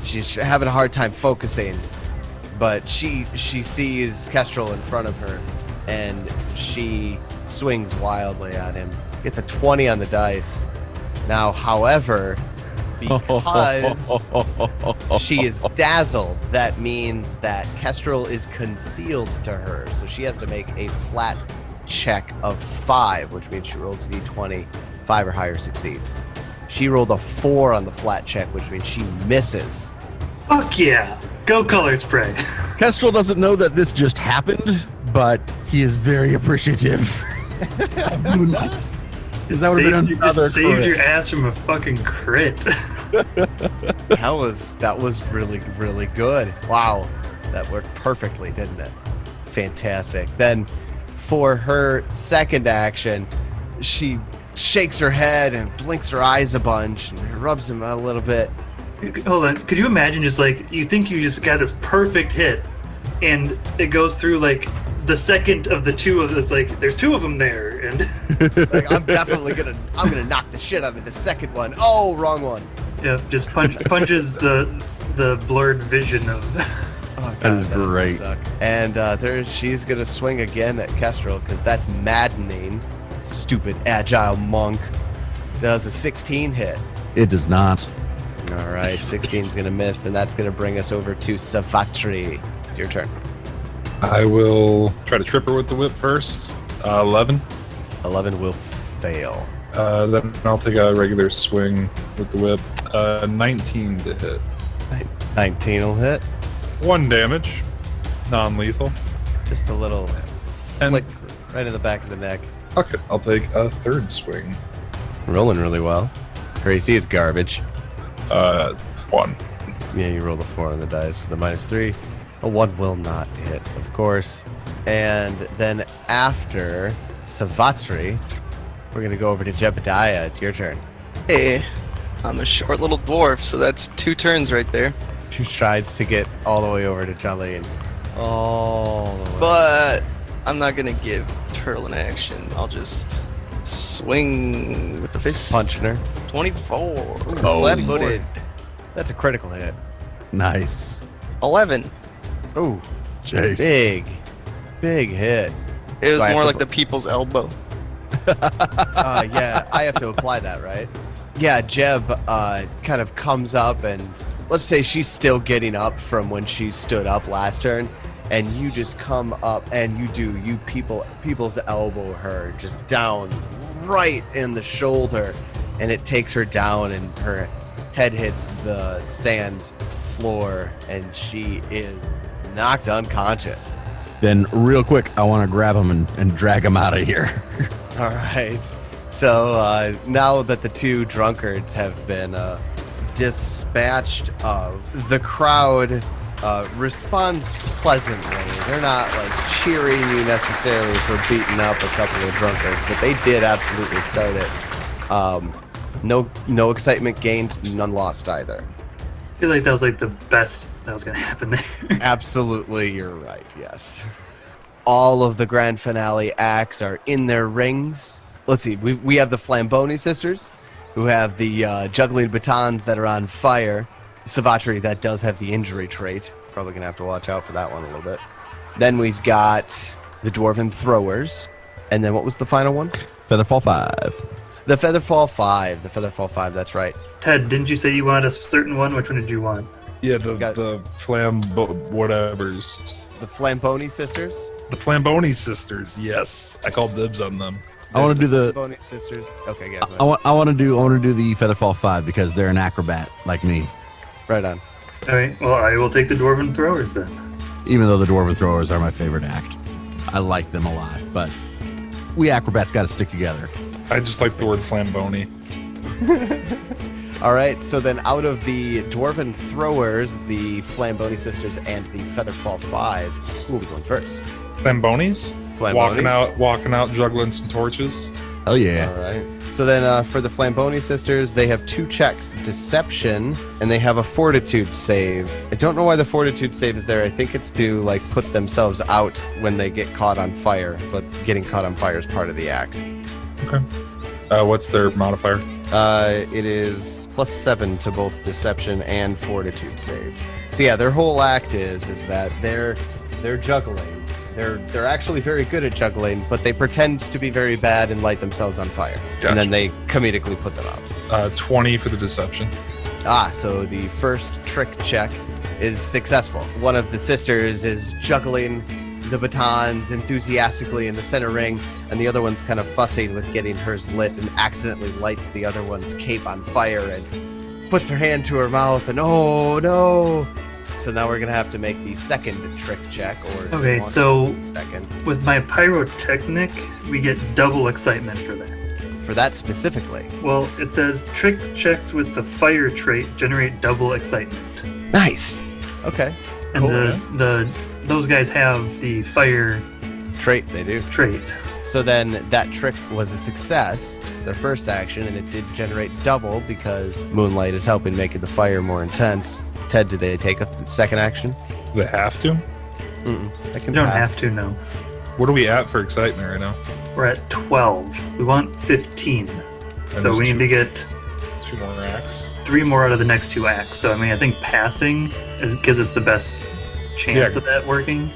She's having a hard time focusing, but she sees Kestrel in front of her, and she swings wildly at him. Gets a 20 on the dice. Now, however, because she is dazzled, that means that Kestrel is concealed to her. So she has to make a flat check of 5, which means she rolls a d20. 5 or higher succeeds. She rolled a 4 on the flat check, which means she misses. Fuck yeah! Go color spray. Kestrel doesn't know that this just happened, but he is very appreciative of Moonlight. Because that would have been another saved your ass from a fucking crit. That was really, really good. Wow. That worked perfectly, didn't it? Fantastic. Then for her second action, she shakes her head and blinks her eyes a bunch and rubs them a little bit. Hold on. Could you imagine just like, you think you just got this perfect hit and it goes through like the second of the 2 of it's like there's 2 of them there and like I'm gonna knock the shit out of the second one. Oh, wrong one. Yeah, just punches the blurred vision of Oh, God, That is great. And there she's gonna swing again at Kestrel because that's maddening. Stupid agile monk. Does a 16 hit. It does not. All right, 16 is gonna miss. Then that's gonna bring us over to Savatri. It's your turn. I will try to trip her with the whip first. 11. 11 will fail. Then I'll take a regular swing with the whip. 19 to hit. 19 will hit. 1 damage. Non-lethal. Just a little And flick right in the back of the neck. okay, I'll take a third swing. Rolling really well. Her AC is garbage. 1. Yeah, you rolled a 4 on the dice with a -3. A 1 will not hit, of course. And then after Savatri, we're going to go over to Jebediah. It's your turn. Hey, I'm a short little dwarf, so that's 2 turns right there. 2 strides to get all the way over to Jaleen. All the way. But I'm not gonna give Turtle an action. I'll just swing with the fist. Punching her. 24. Oh, Flat-footed. That's a critical hit. Nice. 11. Ooh, Jeez. big hit. It was Do I have more to- like the people's elbow. Yeah, I have to apply that, right? Yeah, Jeb kind of comes up and let's say she's still getting up from when she stood up last turn, and you just come up and you people's elbow her just down right in the shoulder, and it takes her down and her head hits the sand floor and she is knocked unconscious. Then, real quick, I want to grab him and drag him out of here. All right. So now that the 2 drunkards have been dispatched of, the crowd responds pleasantly. They're not like cheering you necessarily for beating up a couple of drunkards, but they did absolutely start it. No excitement gained, none lost either. I feel like that was like the best that was gonna happen there. Absolutely, you're right, yes. All of the grand finale acts are in their rings. Let's see, we have the Flamboni sisters, who have the juggling batons that are on fire. Savatri, that does have the injury trait. Probably gonna have to watch out for that one a little bit. Then we've got the Dwarven Throwers, And then what was the final one? Featherfall 5. The Featherfall 5. The Featherfall 5, that's right. Ted, didn't you say you wanted a certain one? Which one did you want? Yeah, Got- the whatevers. The Flamboni sisters? The Flamboni sisters, yes. I called dibs on them. I want to do the. Flamboni sisters. Okay, yeah. I want to do the Featherfall 5 because they're an acrobat like me. Right on. All right. Well, I will take the Dwarven Throwers then. Even though the Dwarven Throwers are my favorite act, I like them a lot. But we acrobats got to stick together. I just like the word Flamboni. All right, so then out of the Dwarven Throwers, the Flamboni sisters, and the Featherfall 5, who will be going first? Flambonis? Flambonis? Walking out, juggling some torches. Hell yeah. All right. So then for the Flamboni sisters, they have 2 checks, Deception, and they have a Fortitude save. I don't know why the Fortitude save is there. I think it's to like put themselves out when they get caught on fire, but getting caught on fire is part of the act. Okay. What's their modifier? It is +7 to both Deception and Fortitude save. So yeah, their whole act is that they're juggling. They're actually very good at juggling, but they pretend to be very bad and light themselves on fire. Gotcha. And then they comedically put them out. 20 for the deception. So the first trick check is successful. One of the sisters is juggling the batons enthusiastically in the center ring, and the other one's kind of fussing with getting hers lit and accidentally lights the other one's cape on fire and puts her hand to her mouth and oh no. So now we're gonna have to make the second trick check, or if you Okay, want so- to do second With my Pyrotechnic, we get double excitement for that. for that specifically. Well, it says trick checks with the fire trait generate double excitement. Nice. Okay. And Cool, those guys have the fire Trait they do. trait. So then that trick was a success, their first action, and it did generate double because Moonlight is helping making the fire more intense. Ted, do they take a second action? Do they have to? They can You don't pass. have to, no. What are we at for excitement right now? We're at 12. We want 15. So there's we need two- to get 2 more acts. 3 more out of the next 2 acts. So, I mean, I think passing gives us the best chance Yeah. of that working.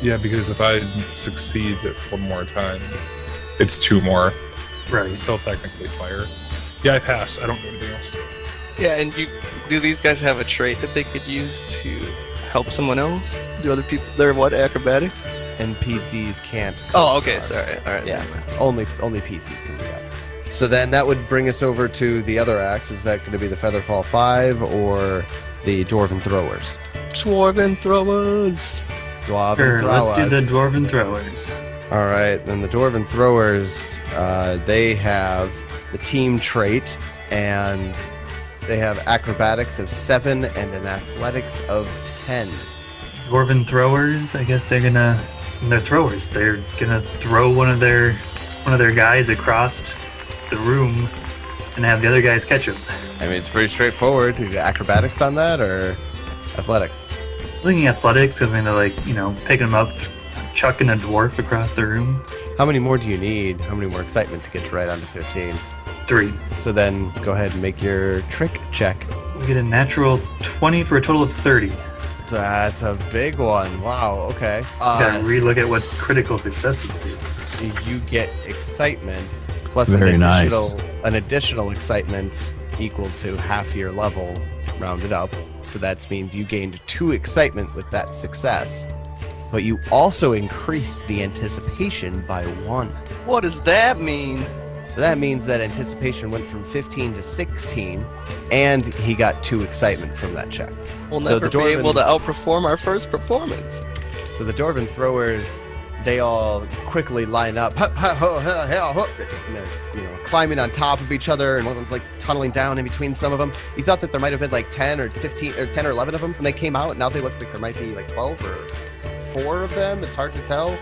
Yeah, because if I succeed at 1 more time, it's 2 more. Right. It's still technically fire. Yeah, I pass. I don't do anything else. Yeah, and do these guys have a trait that they could use to help someone else? Do other people? They're what, acrobatics? NPCs can't. Oh, okay, co-star. sorry. All right. Yeah, never mind. only PCs can do that. So then that would bring us over to the other act. Is that going to be the Featherfall 5 or the Dwarven Throwers? Dwarven throwers. Dwarven Sure, let's do the Throwers. Dwarven Throwers. All right, then the Dwarven Throwers, they have the team trait, and they have acrobatics of 7 and an athletics of 10. Dwarven Throwers, I guess they're gonna... and they're throwers. They're gonna throw one of their guys across the room and have the other guys catch him. I mean, it's pretty straightforward. Do you got acrobatics on that or athletics? Looking at athletics, I mean, they're like, picking them up, chucking a dwarf across the room. How many more do you need? How many more excitement to get you right onto 15? 3. So then go ahead and make your trick check. We get a natural 20 for a total of 30. That's a big one. Wow, okay. Gotta relook at what critical successes do. You get excitement plus Very an nice. additional excitement equal to half your level, rounded up. So that means you gained 2 excitement with that success. But you also increased the anticipation by 1. What does that mean? So that means that anticipation went from 15 to 16, and he got 2 excitement from that check. We'll So never the be able to Dwarven- outperform our first performance. So the Dwarven Throwers, they all quickly line up, and they're, climbing on top of each other, and one of them's like tunneling down in between some of them. You thought that there might have been like 10 or 15 or 10 or 11 of them when they came out, and now they look like there might be like 12 or 4 of them. It's hard to tell.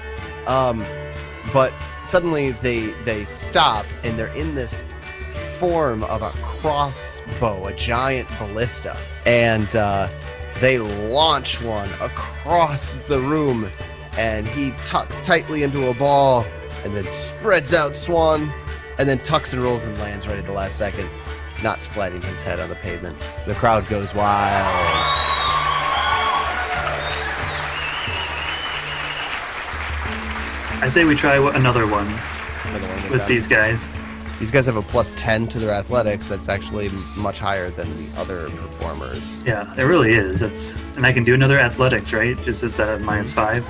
But suddenly they stop, and they're in this form of a crossbow, a giant ballista, and they launch one across the room, and he tucks tightly into a ball and then spreads out Swan and then tucks and rolls and lands right at the last second, not splatting his head on the pavement. The crowd goes wild. I say we try another one Another one with done. these guys. These guys have a plus 10 to their athletics. That's actually much higher than the other performers. Yeah, it really is. And I can do another athletics, right? Just it's at -5.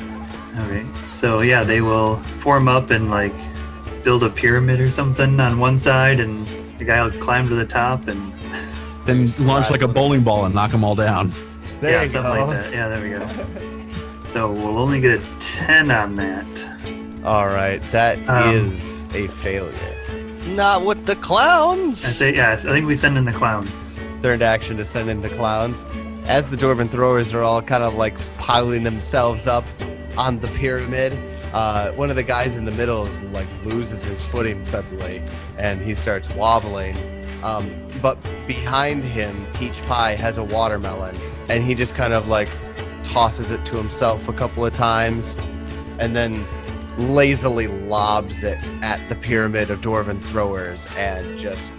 Okay. So yeah, they will form up and like build a pyramid or something on one side, and the guy will climb to the top and Then launch like a bowling ball and knock them all down. There yeah, you something go. like that. Yeah, there we go. So we'll only get a 10 on that. All right, that is a failure. Not with the clowns. I think we send in the clowns. Third action to send in the clowns. As the dwarven throwers are all kind of like piling themselves up on the pyramid, one of the guys in the middle is like loses his footing suddenly, and he starts wobbling. But behind him, Peach Pie has a watermelon, and he just kind of like tosses it to himself a couple of times, and then lazily lobs it at the pyramid of dwarven throwers and just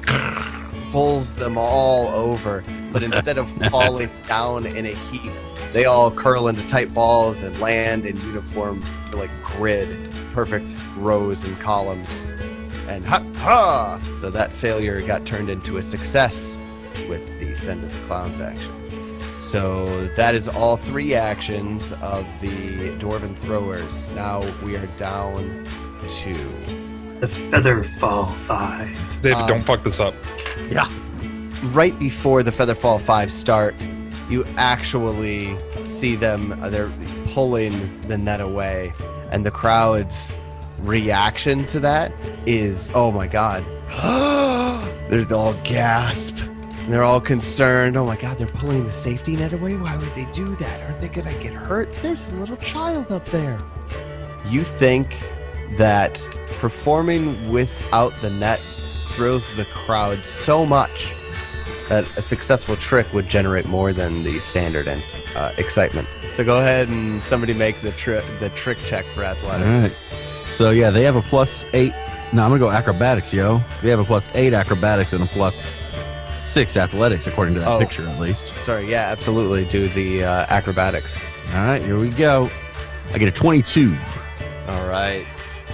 pulls them all over. But instead of falling down in a heap, they all curl into tight balls and land in uniform, like grid, perfect rows and columns. And ha! So that failure got turned into a success with the send of the clowns action. So that is all 3 actions of the dwarven throwers. Now we are down to The Featherfall 5. David, don't fuck this up. right before the Featherfall 5 start. You actually see them, they're pulling the net away, and the crowd's reaction to that is, oh my god. They all gasp. And they're all concerned. Oh my god, they're pulling the safety net away? Why would they do that? Aren't they gonna get hurt? There's a little child up there. You think that performing without the net thrills the crowd so much that a successful trick would generate more than the standard and excitement. So go ahead and somebody make the trick check for athletics. All right. So yeah, they have a +8. No, I'm gonna go acrobatics, yo. They have a +8 acrobatics and a +6 athletics, according to that picture, at least. Sorry, yeah, absolutely. Do the acrobatics. All right, here we go. I get a 22. All right.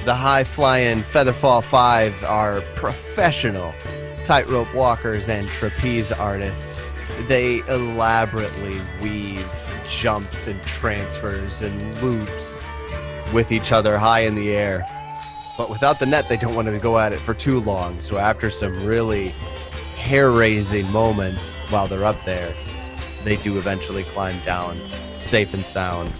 The high-flying Featherfall 5 are professional tightrope walkers and trapeze artists. They elaborately weave jumps and transfers and loops with each other high in the air. But without the net, they don't want to go at it for too long. So after some really hair-raising moments while they're up there, they do eventually climb down safe and sound.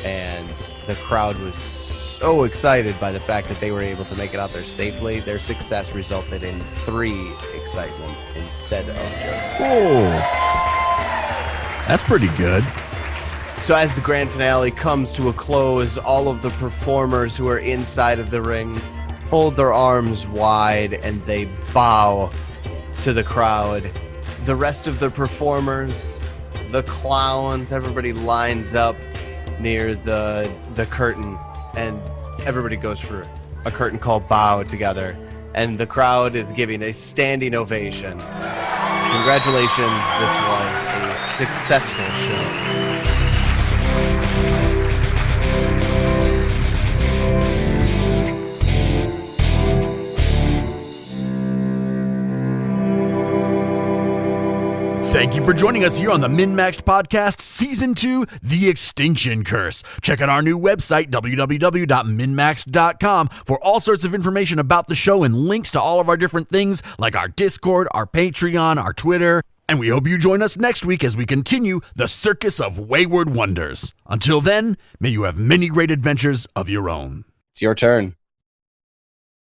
And the crowd was so excited by the fact that they were able to make it out there safely. Their success resulted in 3 excitement instead of just... Oh, that's pretty good. So as the grand finale comes to a close, all of the performers who are inside of the rings hold their arms wide and they bow to the crowd. The rest of the performers, the clowns, everybody lines up near the curtain, and everybody goes for a curtain call bow together, and the crowd is giving a standing ovation. Congratulations, this was a successful show. Thank you for joining us here on the MNmaxed Podcast, Season 2, The Extinction Curse. Check out our new website, www.minmaxed.com, for all sorts of information about the show and links to all of our different things, like our Discord, our Patreon, our Twitter. And we hope you join us next week as we continue the Circus of Wayward Wonders. Until then, may you have many great adventures of your own. It's your turn.